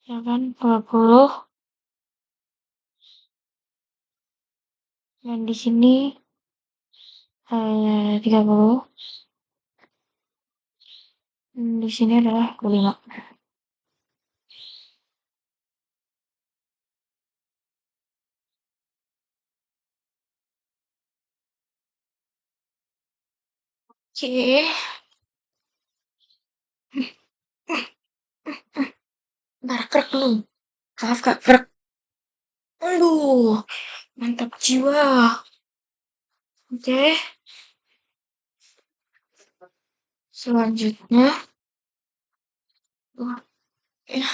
Ya kan? 20. Dan di sini 30. Di sini adalah 25. Oke. Bentar, krek dulu. Maaf Kak, krek. Aduh, mantap jiwa. Oke, selanjutnya. Wah, ya.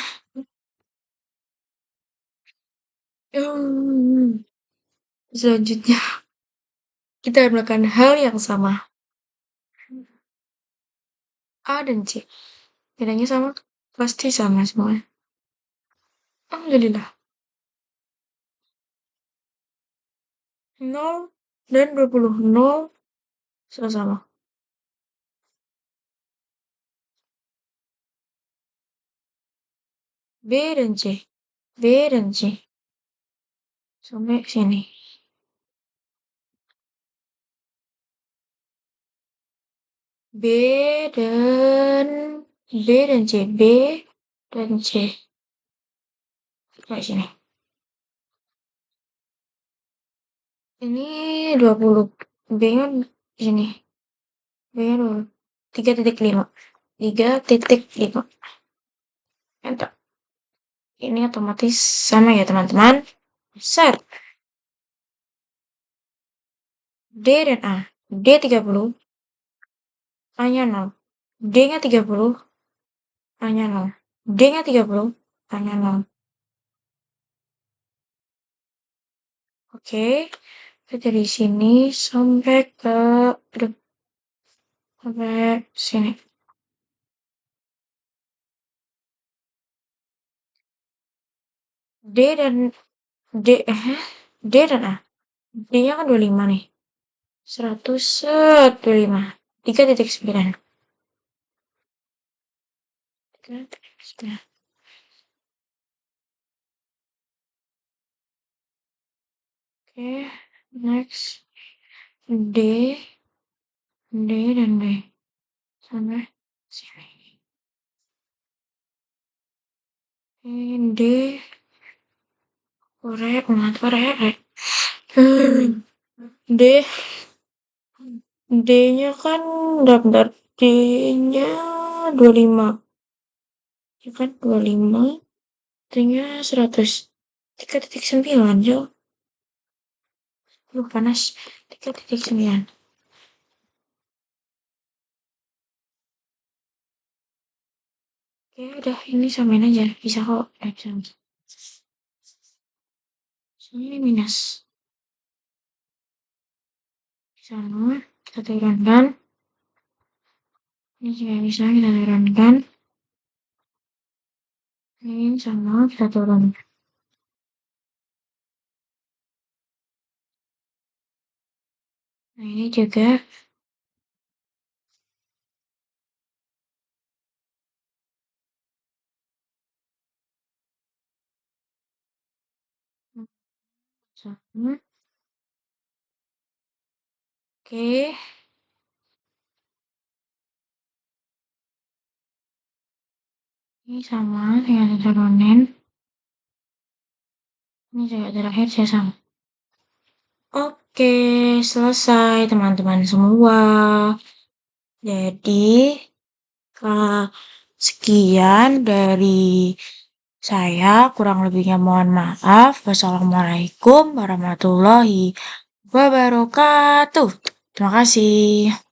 Selanjutnya, kita melakukan hal yang sama. A dan C. Bedanya sama? Pasti sama semuanya. Alhamdulillah. 0 dan 20. 0 sama-sama. B dan C. B dan C. Sampai sini. B dan C. B dan C. Sampai sini. Ini 20. B-nya di sini. B-nya 20. 3,5. 3,5. Enter. Ini otomatis sama ya teman-teman. Set. D dan A. D 30. A-nya 0. D-nya 30. A-nya 0. D-nya 30. A-nya 0. Oke. Dari sini sampai ke sampai sini. D dan D, D dan A. D-nya kan 25 nih. 100 set 25. 3,9. 3,9. Oke, next. D, D dan D. Sampai sini. D, korek, korek. D, D-nya kan bentar, D-nya 25. Ya kan 25. D-nya 100. 3,9, Jo. Panas. 3,9. Oke, udah ini samain aja. Bisa kok. Bisa. Ini minus. Sama. Kita turunkan. Ini juga bisa kita turunkan. Ini sama. Kita turunkan. Nah, ini juga. Sama. Oke. Ini sama. Tinggal diturunin. Ini juga terakhir saya sama. Oke, selesai teman-teman semua. Jadi, sekian dari saya. Kurang lebihnya mohon maaf. Wassalamualaikum warahmatullahi wabarakatuh. Terima kasih.